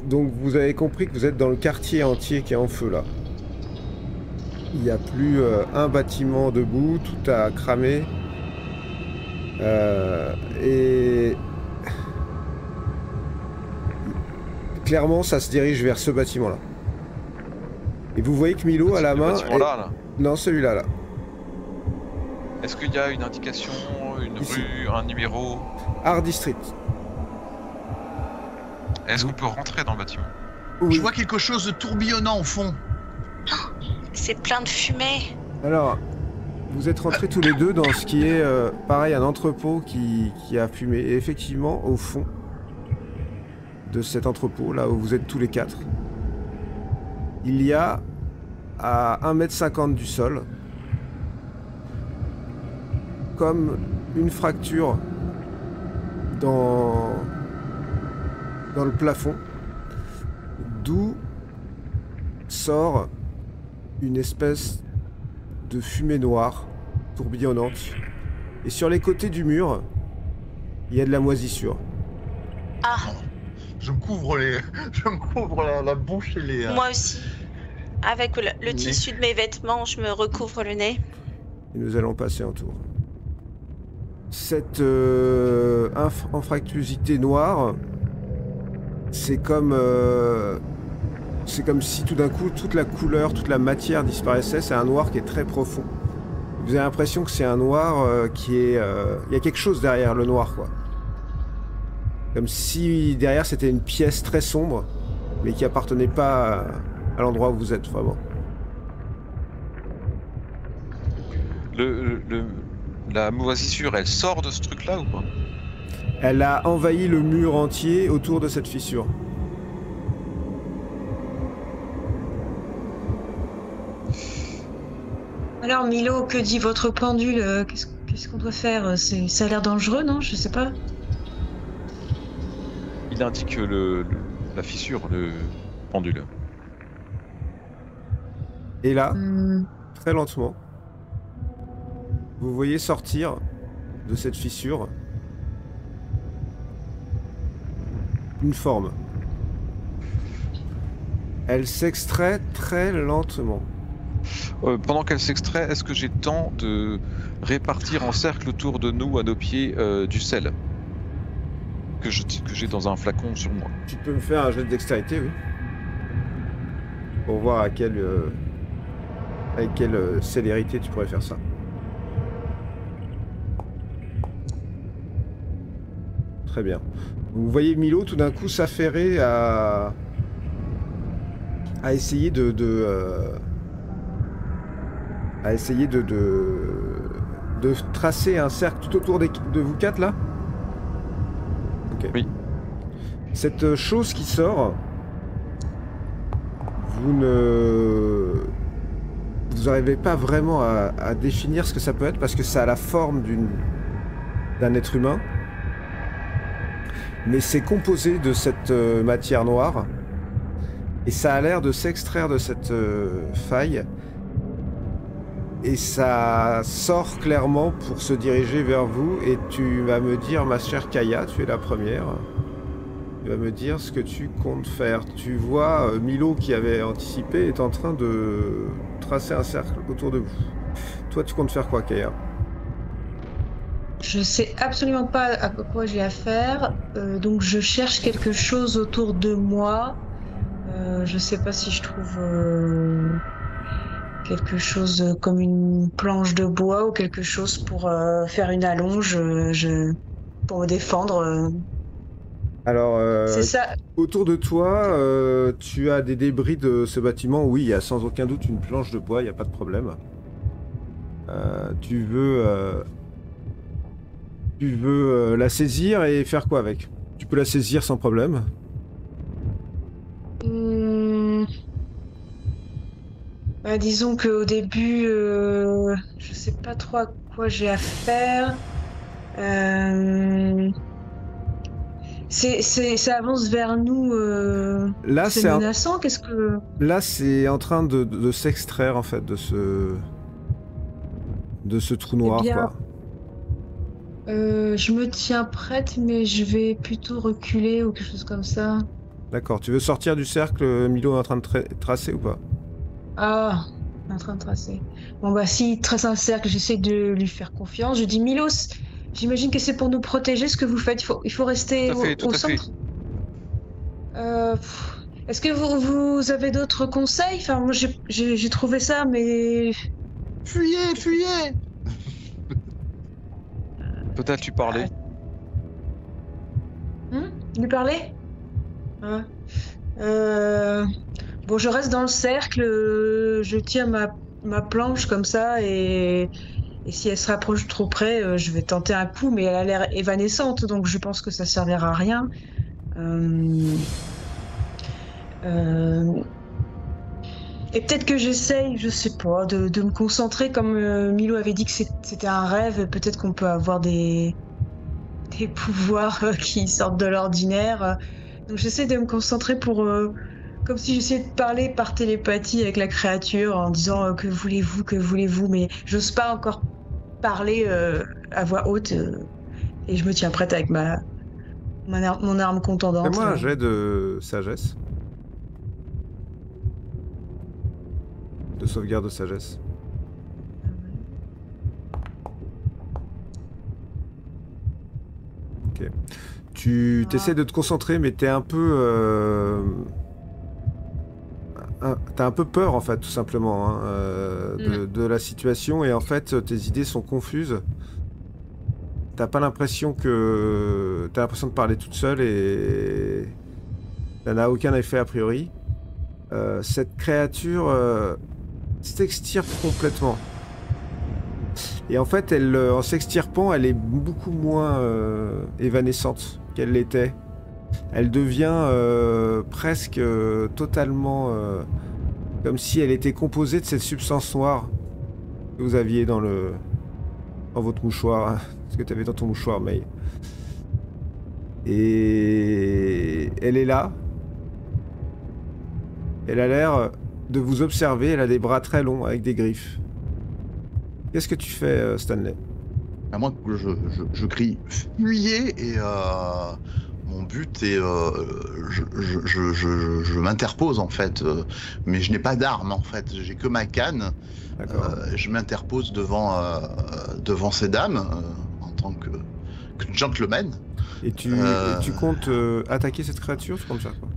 donc vous avez compris que vous êtes dans le quartier entier qui est en feu là. Il n'y a plus un bâtiment debout, tout a cramé. Et clairement, ça se dirige vers ce bâtiment-là. Et vous voyez que Milo a la main. Là. Non, celui-là, là. Est-ce qu'il y a une indication, une Ici. rue, un numéro? Hardy Street. Est-ce qu'on peut rentrer dans le bâtiment? Oui. Je vois quelque chose de tourbillonnant au fond. C'est plein de fumée. Alors, vous êtes rentrés tous les deux dans ce qui est, pareil, un entrepôt qui a fumé. Et effectivement, au fond de cet entrepôt, là où vous êtes tous les quatre, il y a, à 1,50 m du sol, comme une fracture dans le plafond, d'où sort une espèce de fumée noire, tourbillonnante. Et sur les côtés du mur, il y a de la moisissure. Ah, Je me couvre la bouche et les... moi aussi. Avec le Mais- tissu de mes vêtements, je me recouvre le nez. Et nous allons passer un tour. Cette anfractuosité noire, c'est comme si tout d'un coup toute la couleur, toute la matière disparaissait. C'est un noir qui est très profond. Vous avez l'impression que c'est un noir qui est... Il y a quelque chose derrière le noir, quoi. Comme si derrière c'était une pièce très sombre, mais qui appartenait pas à l'endroit où vous êtes, vraiment. La moisissure, elle sort de ce truc-là ou pas? Elle a envahi le mur entier autour de cette fissure. Alors, Milo, que dit votre pendule? Qu'est-ce qu'on doit faire? Ça a l'air dangereux, non? Je sais pas. Il indique la fissure, le pendule. Et là, Hmm. très lentement, vous voyez sortir de cette fissure une forme. Elle s'extrait très lentement. Pendant qu'elle s'extrait, est-ce que j'ai le temps de répartir en cercle autour de nous, à nos pieds, du sel que j'ai dans un flacon sur moi? Tu peux me faire un jet de dextérité, oui. Pour voir avec quelle célérité tu pourrais faire ça. Très bien. Vous voyez Milo tout d'un coup s'affairer à essayer de tracer un cercle tout autour de vous quatre là. Ok. Oui. Cette chose qui sort, vous vous n'arrivez pas vraiment à définir ce que ça peut être parce que ça a la forme d'un être humain. Mais c'est composé de cette matière noire. Et ça a l'air de s'extraire de cette faille. Et ça sort clairement pour se diriger vers vous. Et tu vas me dire, ma chère Kaya, tu es la première. Tu vas me dire ce que tu comptes faire. Tu vois Milo qui avait anticipé est en train de tracer un cercle autour de vous. Toi, tu comptes faire quoi, Kaya? Je sais absolument pas à quoi j'ai affaire, donc je cherche quelque chose autour de moi. Je sais pas si je trouve quelque chose comme une planche de bois ou quelque chose pour faire une allonge pour me défendre. Alors, C'est ça. autour de toi, tu as des débris de ce bâtiment. Oui, il y a sans aucun doute une planche de bois, il n'y a pas de problème. Tu veux la saisir et faire quoi avec? Tu peux la saisir sans problème. Bah, disons qu'au début, je sais pas trop à quoi j'ai affaire. Ça avance vers nous. Là, c'est menaçant. Qu'est-ce que... Là, c'est en train de s'extraire en fait de ce trou noir. Eh bien, quoi. Je me tiens prête, mais je vais plutôt reculer ou quelque chose comme ça. D'accord. Tu veux sortir du cercle, Milo est en train de tracer ou pas? Ah, en train de tracer. Bon bah s'il trace un cercle, j'essaie de lui faire confiance. Je dis Milos, j'imagine que c'est pour nous protéger ce que vous faites. Il faut rester au centre. Est-ce que vous avez d'autres conseils? Enfin moi j'ai trouvé ça, mais Fuyez! Peut-être tu parlais. Lui parler? Bon, je reste dans le cercle, je tiens ma planche comme ça et si elle se rapproche trop près, je vais tenter un coup, mais elle a l'air évanescente, donc je pense que ça servira à rien. Et peut-être que j'essaye, je sais pas, de me concentrer comme Milo avait dit que c'était un rêve, peut-être qu'on peut avoir des pouvoirs qui sortent de l'ordinaire. Donc j'essaie de me concentrer pour... comme si j'essayais de parler par télépathie avec la créature en disant que voulez-vous, mais j'ose pas encore parler à voix haute et je me tiens prête avec mon arme contondante. Fais-moi un jet de sagesse. De sauvegarde de sagesse. Ok. Tu essaies de te concentrer, mais t'es un peu... T'as un peu peur, en fait, tout simplement, hein, de la situation. Et en fait, tes idées sont confuses. T'as pas l'impression que... T'as l'impression de parler toute seule et... Ça n'a aucun effet, a priori. Cette créature s'extirpe complètement. Et en fait, en s'extirpant, elle est beaucoup moins évanescente qu'elle l'était. Elle devient presque totalement comme si elle était composée de cette substance noire que vous aviez dans votre mouchoir, ce que tu avais dans ton mouchoir, May. Et elle est là. Elle a l'air de vous observer. Elle a des bras très longs avec des griffes. Qu'est-ce que tu fais, Stanley? À moi, je crie fuyez et mon but est je m'interpose en fait, mais je n'ai pas d'arme en fait. J'ai que ma canne. Je m'interpose devant ces dames en tant que gentleman. Et tu comptes attaquer cette créature? Tu comptes faire quoi?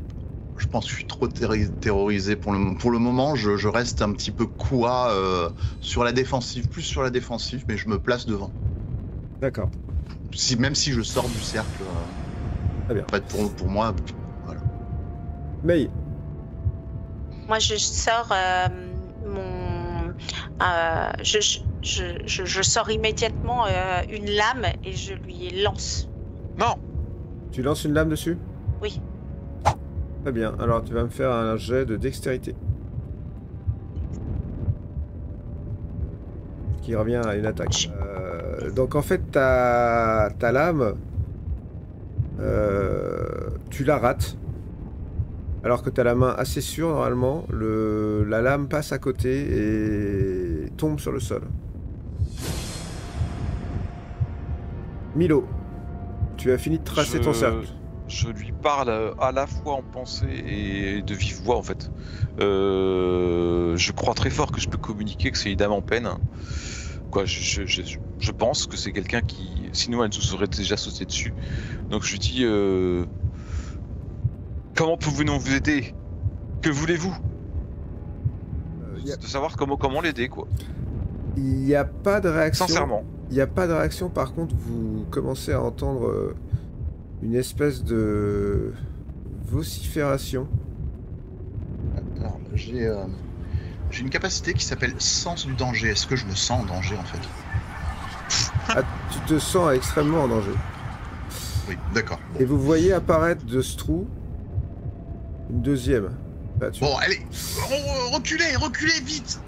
Je pense que je suis trop terrorisé pour le moment. Je reste un petit peu quoi sur la défensive, plus sur la défensive, mais je me place devant. D'accord. Même si je sors du cercle. Très bien. En fait, pour moi, voilà. May. Moi, je sors je sors immédiatement une lame et je lui lance. Non. Tu lances une lame dessus? Oui. Très bien. Alors, tu vas me faire un jet de dextérité. qui revient à une attaque. Donc en fait, ta lame, tu la rates. Alors que tu as la main assez sûre, normalement, la lame passe à côté et tombe sur le sol. Milo, tu as fini de tracer ton cercle. Je lui parle à la fois en pensée et de vive voix en fait. Je crois très fort que je peux communiquer que c'est une dame en peine. Quoi, je pense que c'est quelqu'un qui, sinon elle nous aurait déjà sauté dessus. Donc je lui dis comment pouvons-nous vous aider? Que voulez-vous? De savoir comment l'aider quoi. Il n'y a pas de réaction. Sincèrement. Il n'y a pas de réaction, par contre vous commencez à entendre une espèce de vocifération. Alors, j'ai une capacité qui s'appelle sens du danger. Est-ce que je me sens en danger en fait? Ah, tu te sens extrêmement en danger. Oui, d'accord. Et vous voyez apparaître de ce trou une deuxième. Bon, allez, reculez vite.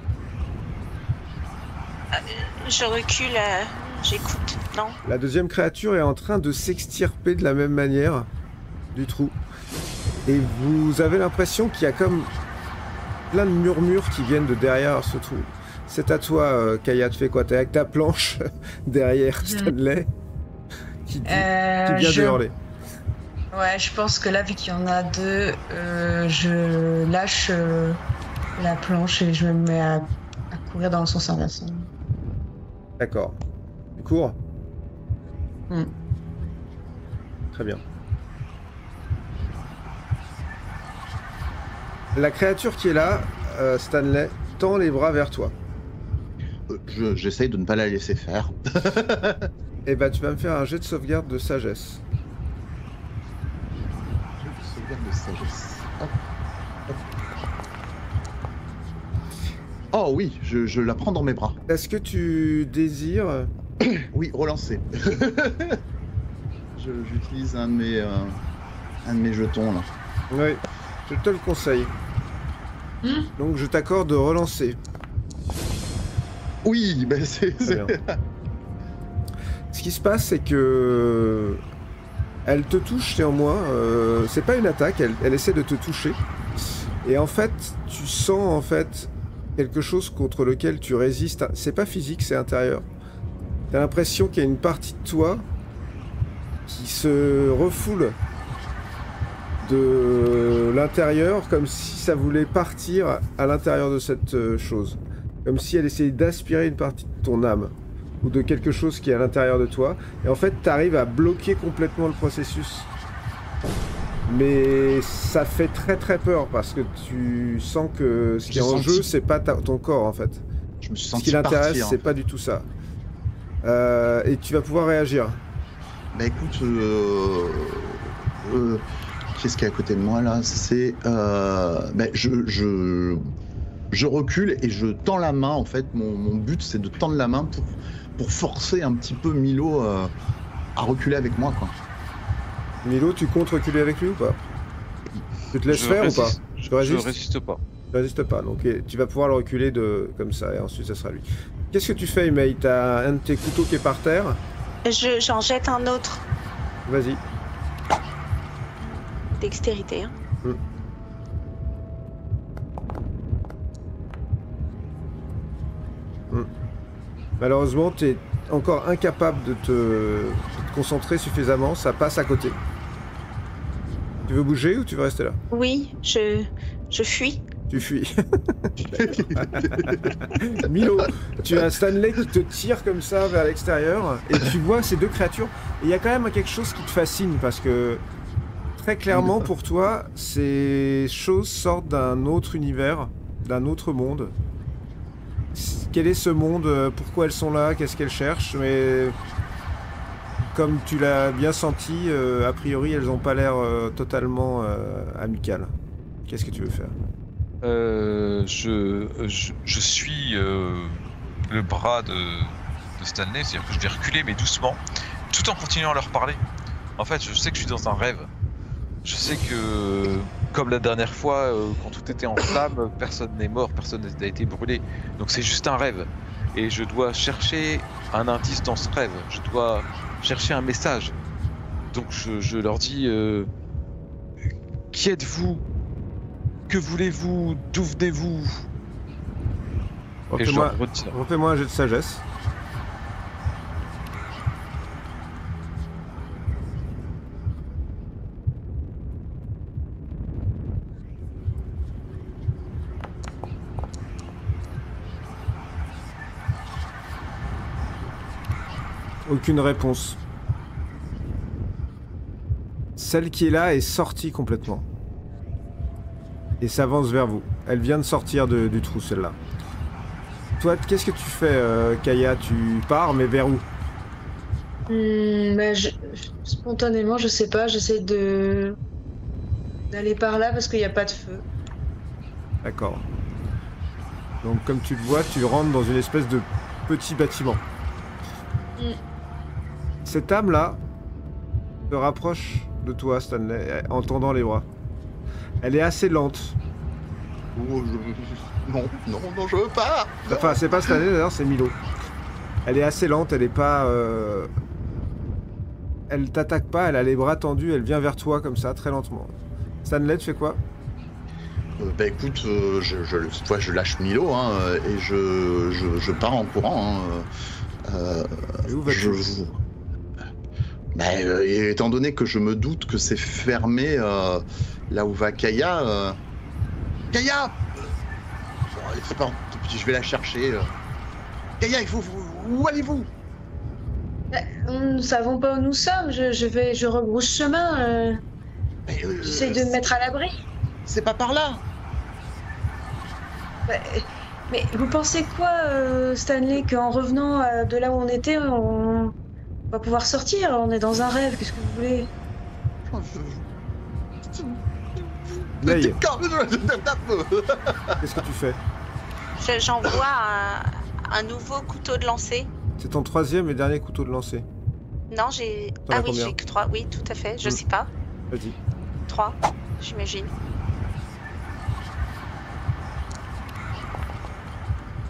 Je recule, j'écoute, non? La deuxième créature est en train de s'extirper de la même manière du trou. Et vous avez l'impression qu'il y a comme plein de murmures qui viennent de derrière ce trou. C'est à toi, Kaya, tu fais quoi? T'es avec ta planche derrière Stanley qui vient de hurler. Ouais, je pense que là, vu qu'il y en a deux, je lâche la planche et je me mets à courir dans le sens inverse. D'accord. Tu cours? Très bien. La créature qui est là, Stanley, tend les bras vers toi. J'essaye de ne pas la laisser faire. Et bah tu vas me faire un jet de sauvegarde de sagesse. Jet de sauvegarde de sagesse. Hop. Oh oui, je la prends dans mes bras. Est-ce que tu désires... Oui, relancer. J'utilise un de mes jetons là. Oui, je te le conseille. Donc je t'accorde de relancer. Oui, ben c'est... Ce qui se passe, c'est que... Elle te touche néanmoins. C'est pas une attaque, elle essaie de te toucher. Et en fait, tu sens en fait quelque chose contre lequel tu résistes. C'est pas physique, c'est intérieur. T'as l'impression qu'il y a une partie de toi qui se refoule de l'intérieur, comme si ça voulait partir à l'intérieur de cette chose. Comme si elle essayait d'aspirer une partie de ton âme, ou de quelque chose qui est à l'intérieur de toi. Et en fait, tu arrives à bloquer complètement le processus. Mais ça fait très très peur, parce que tu sens que ce qui est en jeu, c'est pas ton corps en fait. Je me suis Ce senti qui l'intéresse, partir, c'est pas du tout ça. Et tu vas pouvoir réagir. Bah écoute, qu'est-ce qui est à côté de moi là? C'est je recule et je tends la main en fait. Mon but c'est de tendre la main pour forcer un petit peu Milo à reculer avec moi quoi. Milo, tu comptes reculer avec lui ou pas? Tu te laisses faire ou pas? Je résiste pas. Tu résistes pas, donc tu vas pouvoir le reculer comme ça et ensuite ça sera lui. Qu'est-ce que tu fais, Imei? T'as un de tes couteaux qui est par terre? J'en jette un autre. Vas-y. Dextérité, hein. Malheureusement, tu es encore incapable de te concentrer suffisamment, ça passe à côté. Tu veux bouger ou tu veux rester là? Oui, je fuis. Tu fuis. Milo, tu as Stanley qui te tire comme ça vers l'extérieur et tu vois ces deux créatures. Et il y a quand même quelque chose qui te fascine parce que très clairement pour toi, ces choses sortent d'un autre univers, d'un autre monde. Quel est ce monde? Pourquoi elles sont là? Qu'est-ce qu'elles cherchent? Mais comme tu l'as bien senti, a priori elles n'ont pas l'air totalement amicales. Qu'est-ce que tu veux faire? Je suis le bras de Stanley, c'est-à-dire que je vais reculer mais doucement, tout en continuant à leur parler. En fait, je sais que je suis dans un rêve. Je sais que, comme la dernière fois, quand tout était en flammes, personne n'est mort, personne n'a été brûlé. Donc c'est juste un rêve. et je dois chercher un indice dans ce rêve. Je dois chercher un message. Donc je leur dis qui êtes-vous? Que voulez-vous? D'où venez-vous? Et je leur retire. Refais-moi un jet de sagesse. Aucune réponse. Celle qui est là est sortie complètement. Et s'avance vers vous. Elle vient de sortir du trou, celle-là. Toi, qu'est-ce que tu fais, Kaya? Tu pars, mais vers où? Spontanément, je sais pas. J'essaie d'aller par là parce qu'il n'y a pas de feu. D'accord. Donc, comme tu le vois, tu rentres dans une espèce de petit bâtiment. Cette âme-là se rapproche de toi, Stanley, en tendant les bras. Elle est assez lente. Oh, non, je veux pas. Enfin, c'est pas Stanley d'ailleurs, c'est Milo. Elle est assez lente, elle est pas... Elle t'attaque pas, elle a les bras tendus, elle vient vers toi comme ça, très lentement. Stanley, tu fais quoi? Bah écoute, je lâche Milo hein, et je pars en courant. Et où vas-tu? Étant donné que je me doute que c'est fermé là où va Kaya. Kaya c'est pas, je vais la chercher. Kaya, où allez-vous? Nous ne savons pas où nous sommes. Je rebrousse chemin. J'essaie de me mettre à l'abri. C'est pas par là. Mais vous pensez quoi, Stanley, qu'en revenant de là où on était, on va pouvoir sortir? On est dans un rêve, qu'est-ce que vous voulez? Leigh, qu'est-ce que tu fais? J'envoie un nouveau couteau de lancer. C'est ton troisième et dernier couteau de lancer. Non, j'ai... T'en as Ah oui, combien? j'ai que 3. Oui, tout à fait. Je sais pas. Vas-y. 3, j'imagine.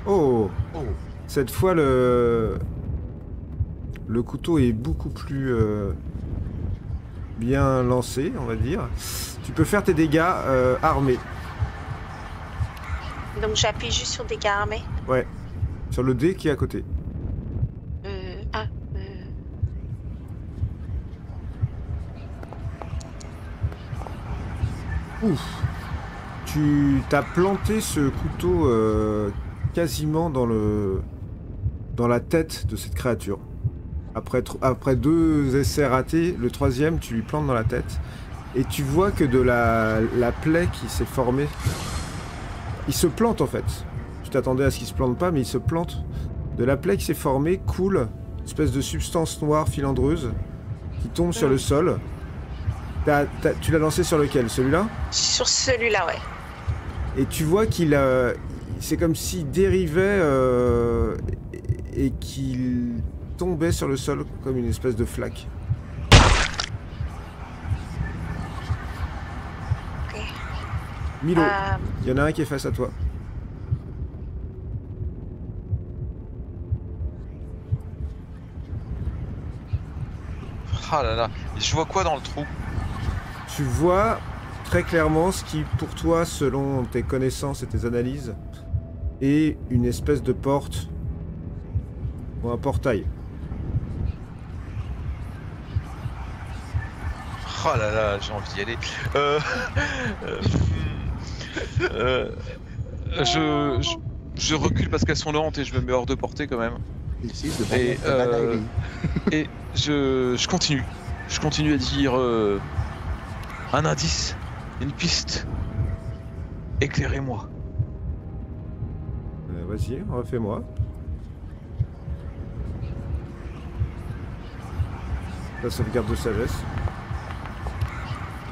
Oh. Cette fois, le couteau est beaucoup plus bien lancé, on va dire. Tu peux faire tes dégâts armés. Donc j'appuie juste sur dégâts armés. Ouais. Sur le dé qui est à côté. Ouf. Tu t'as planté ce couteau quasiment dans la tête de cette créature. Après 2 essais ratés, le troisième, tu lui plantes dans la tête. Et tu vois que de la plaie qui s'est formée... Il se plante en fait. Tu t'attendais à ce qu'il se plante pas, mais il se plante. De la plaie qui s'est formée coule une espèce de substance noire filandreuse qui tombe sur le sol. Tu l'as lancé sur lequel? Celui-là? Sur celui-là, ouais. Et tu vois qu'il c'est comme s'il dérivait et qu'il tombait sur le sol comme une espèce de flaque. Ok. Milo, il y en a un qui est face à toi. Ah là là, et je vois quoi dans le trou? Tu vois très clairement ce qui, pour toi, selon tes connaissances et tes analyses, est une espèce de porte ou un portail. Oh là là, j'ai envie d'y aller. Je recule parce qu'elles sont lentes et je me mets hors de portée quand même. Et je continue. Je continue à dire un indice, une piste. Éclairez-moi. Vas-y, refais-moi. La sauvegarde de sagesse.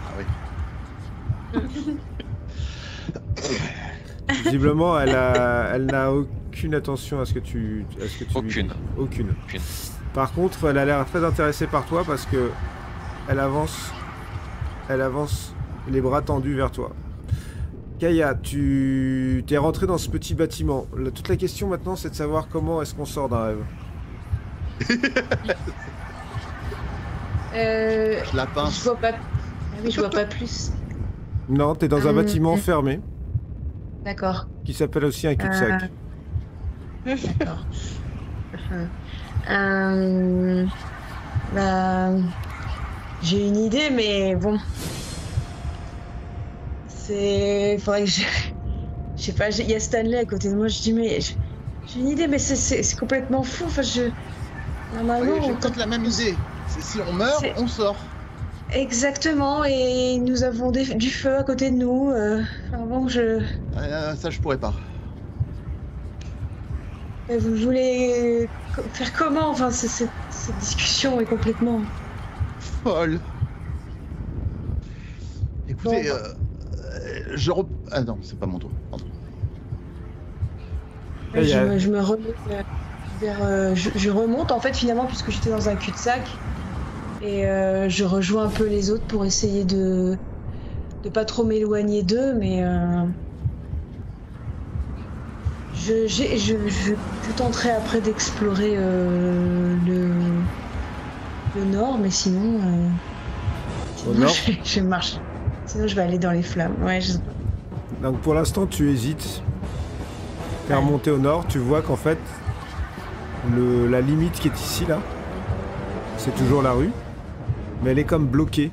Ah oui. Visiblement, elle n'a aucune attention à ce que tu Aucune. Aucune. Par contre, elle a l'air très intéressée par toi parce que elle avance les bras tendus vers toi. Kaya, tu t'es rentré dans ce petit bâtiment. Toute la question maintenant, c'est de savoir comment est-ce qu'on sort d'un rêve. Je la pince. Je vois pas. Ah oui, je vois pas plus. Non, t'es dans un bâtiment fermé, D'accord. qui s'appelle aussi un cul-de-sac. D'accord. Bah, j'ai une idée, mais bon. Faudrait que je sais pas, il y a Stanley à côté de moi, je dis, mais. J'ai une idée, mais c'est complètement fou. Enfin, Normalement. J'ai peut-être la même idée. Si on meurt, on sort. Exactement, et nous avons du feu à côté de nous. Avant que ça, je pourrais pas. Vous voulez faire comment? Enfin, cette discussion est complètement folle. Écoutez, ah non, c'est pas mon tour. Pardon. Je me remets vers. Je remonte en fait finalement puisque j'étais dans un cul-de-sac et je rejoins un peu les autres pour essayer de pas trop m'éloigner d'eux, mais je tenterai après d'explorer le nord, mais sinon, Au nord je marche. Sinon, je vais aller dans les flammes. Ouais. Donc pour l'instant, tu hésites. T'es remonté au nord, tu vois qu'en fait, la limite qui est ici, là, c'est toujours la rue, mais elle est comme bloquée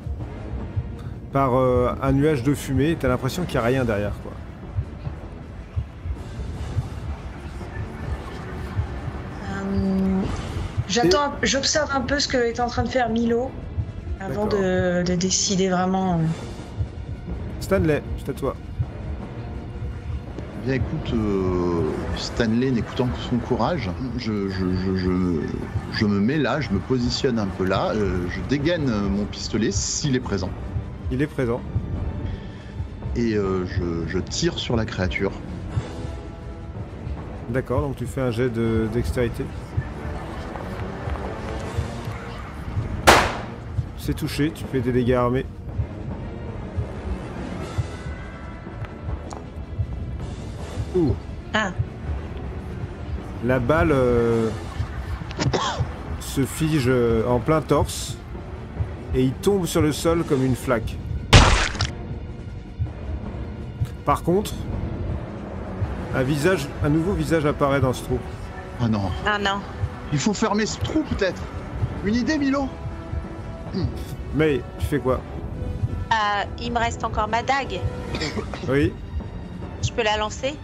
par un nuage de fumée, et t'as l'impression qu'il n'y a rien derrière, quoi. J'observe un peu ce que est en train de faire Milo avant de décider vraiment. Stanley, c'est à toi. Bien écoute, Stanley n'écoutant que son courage, je me mets là, je me positionne un peu là, je dégaine mon pistolet s'il est présent. Il est présent. Et je tire sur la créature. D'accord, donc tu fais un jet de dextérité. C'est touché, tu fais des dégâts armés. Ouh. Ah. La balle se fige en plein torse et il tombe sur le sol comme une flaque. Par contre, un nouveau visage apparaît dans ce trou. Ah non. Ah non. Il faut fermer ce trou peut-être. Une idée, Milo? Mais tu fais quoi? Il me reste encore ma dague. Oui. Je peux la lancer?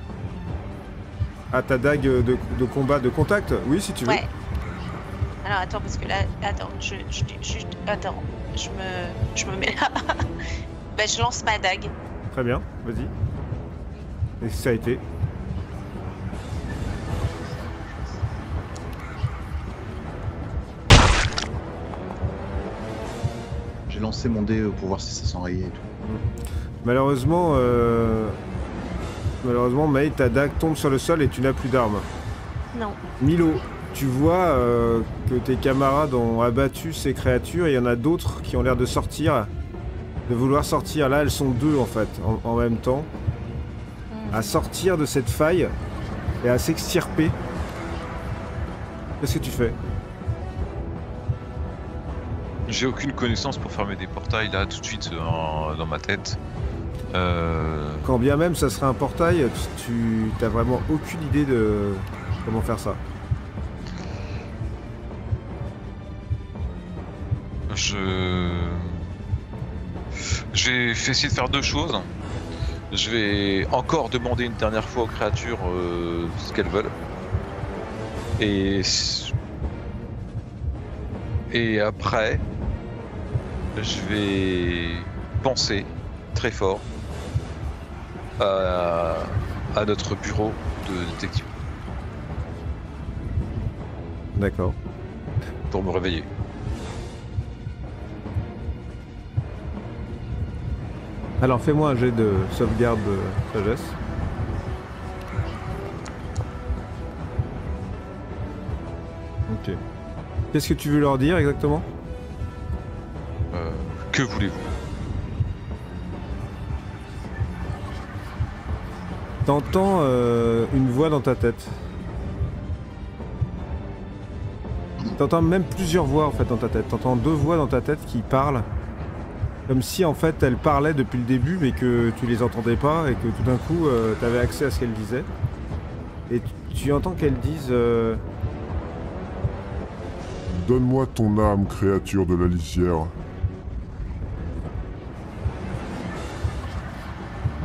Ah, ta dague de combat, de contact? Oui, si tu veux. Ouais. Alors attends, parce que là, attends, attends, je me mets là. Bah, je lance ma dague. Très bien, vas-y. Et ça a été. J'ai lancé mon dé pour voir si ça s'enrayait et tout. Malheureusement, May, ta dague tombe sur le sol et tu n'as plus d'armes. Non. Milo, tu vois que tes camarades ont abattu ces créatures et il y en a d'autres qui ont l'air de vouloir sortir. Là, elles sont deux en fait, en même temps, à sortir de cette faille et à s'extirper. Qu'est-ce que tu fais? J'ai aucune connaissance pour fermer des portails là tout de suite dans ma tête. Quand bien même ça serait un portail, tu t'as vraiment aucune idée de comment faire ça. J'ai fait essayer de faire deux choses. Je vais encore demander une dernière fois aux créatures ce qu'elles veulent. Et après, je vais penser très fort à notre bureau de détection. D'accord. Pour me réveiller. Alors fais-moi un jet de sauvegarde de sagesse. Ok. Qu'est-ce que tu veux leur dire exactement? Que voulez-vous? T'entends une voix dans ta tête. T'entends même plusieurs voix en fait dans ta tête. T'entends 2 voix dans ta tête qui parlent. Comme si en fait elles parlaient depuis le début mais que tu les entendais pas et que tout d'un coup t'avais accès à ce qu'elles disaient. Et tu entends qu'elles disent Donne-moi ton âme, créature de la lisière.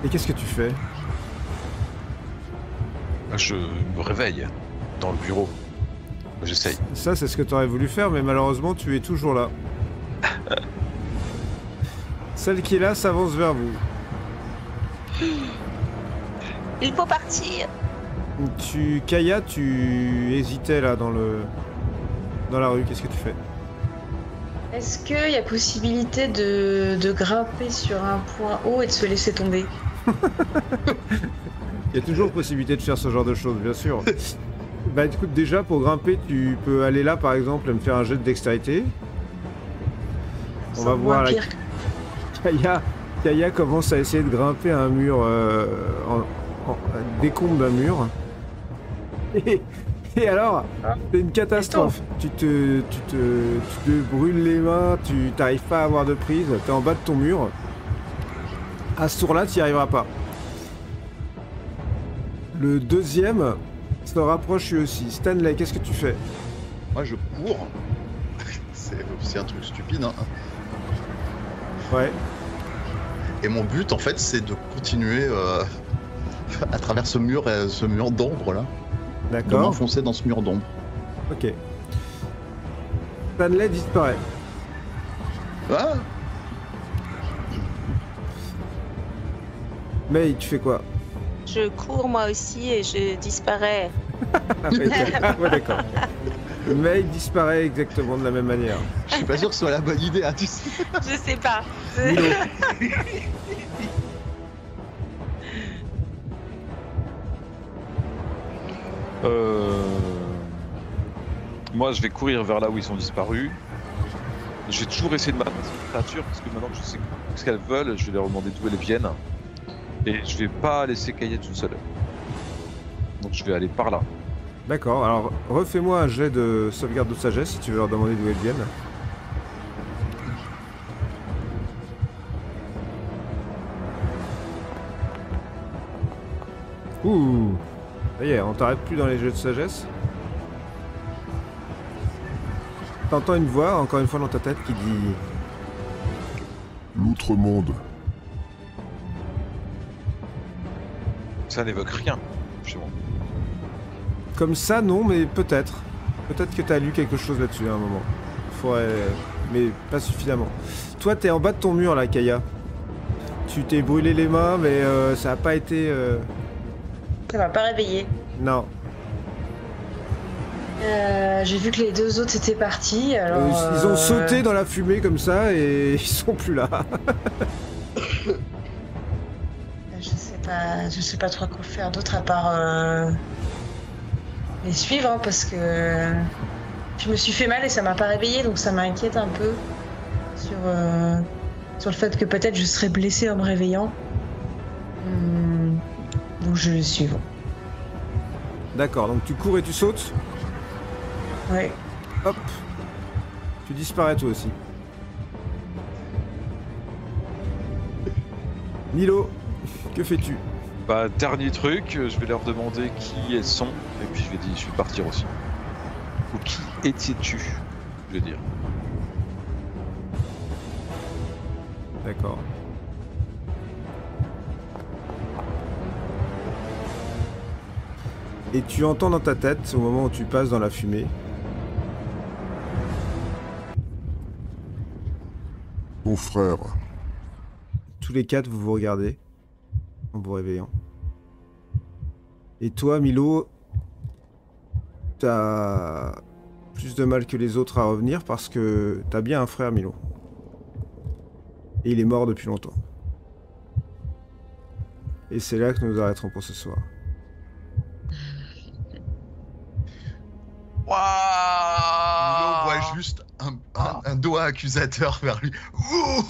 Et qu'est-ce que tu fais? Je me réveille dans le bureau. J'essaye. Ça c'est ce que tu aurais voulu faire mais malheureusement tu es toujours là. Celle qui est là s'avance vers vous. Il faut partir. Kaya, tu hésitais là dans la rue, qu'est-ce que tu fais? Est-ce qu'il y a possibilité de grimper sur un point haut et de se laisser tomber? Il y a toujours possibilité de faire ce genre de choses, bien sûr. Bah écoute, déjà pour grimper, tu peux aller là par exemple et me faire un jet de dextérité. On va voir pire. Kaya commence à essayer de grimper un mur, décombres d'un mur. Et alors, c'est une catastrophe. Tu te brûles les mains, tu t'arrives pas à avoir de prise, t'es en bas de ton mur. À ce tour-là, tu n'y arriveras pas. Le deuxième se rapproche lui aussi. Stanley, qu'est-ce que tu fais? Moi, je cours. C'est un truc stupide, hein. Ouais. Et mon but, en fait, c'est de continuer à travers ce mur d'ombre, là. De D'accord. m'enfoncer dans ce mur d'ombre. Ok. Stanley disparaît. Ah, Mais tu fais quoi? Je cours moi aussi et je disparais. Ouais, d'accord. Mais il disparaît exactement de la même manière. je suis pas sûr que ce soit la bonne idée, hein, tu sais. Je sais pas. Milo. Moi, je vais courir vers là où ils sont disparus. Je vais toujours essayer de m'attendre aux créatures parce que maintenant que je sais ce qu'elles veulent, je vais leur demander d'où elles viennent. Et je vais pas laisser Kaya toute seule. Donc je vais aller par là. D'accord, alors refais-moi un jet de sauvegarde de sagesse si tu veux leur demander d'où elles viennent. Ouh, ça y est, on t'arrête plus dans les jeux de sagesse. T'entends une voix, encore une fois dans ta tête, qui dit... L'outre-monde. Ça n'évoque rien chez moi. Comme ça, non, mais peut-être. Peut-être que t'as lu quelque chose là-dessus à un moment. Faudrait... Mais pas suffisamment. Toi, t'es en bas de ton mur, là, Kaya. Tu t'es brûlé les mains, mais ça a pas été... Ça m'a pas réveillé. Non. J'ai vu que les 2 autres étaient partis, alors... Ils ont sauté dans la fumée comme ça et ils sont plus là. Je sais pas trop quoi faire d'autre à part les suivre, hein, parce que je me suis fait mal et ça m'a pas réveillé, donc ça m'inquiète un peu sur le fait que peut-être je serais blessée en me réveillant. Donc je les suivre. D'accord, donc tu cours et tu sautes. Ouais. Hop. Tu disparais toi aussi. Milo, que fais-tu? Bah, dernier truc, je vais leur demander qui elles sont, et puis je vais partir aussi. Ou qui étais-tu, je veux dire. D'accord. Et tu entends dans ta tête, au moment où tu passes dans la fumée, Ton frère. tous les 4 vous vous regardez en vous réveillant. Et toi, Milo, t'as plus de mal que les autres à revenir parce que t'as bien un frère, Milo. Et il est mort depuis longtemps. Et c'est là que nous arrêterons pour ce soir. Waouh! Milo voit juste un doigt accusateur vers lui. Ouh!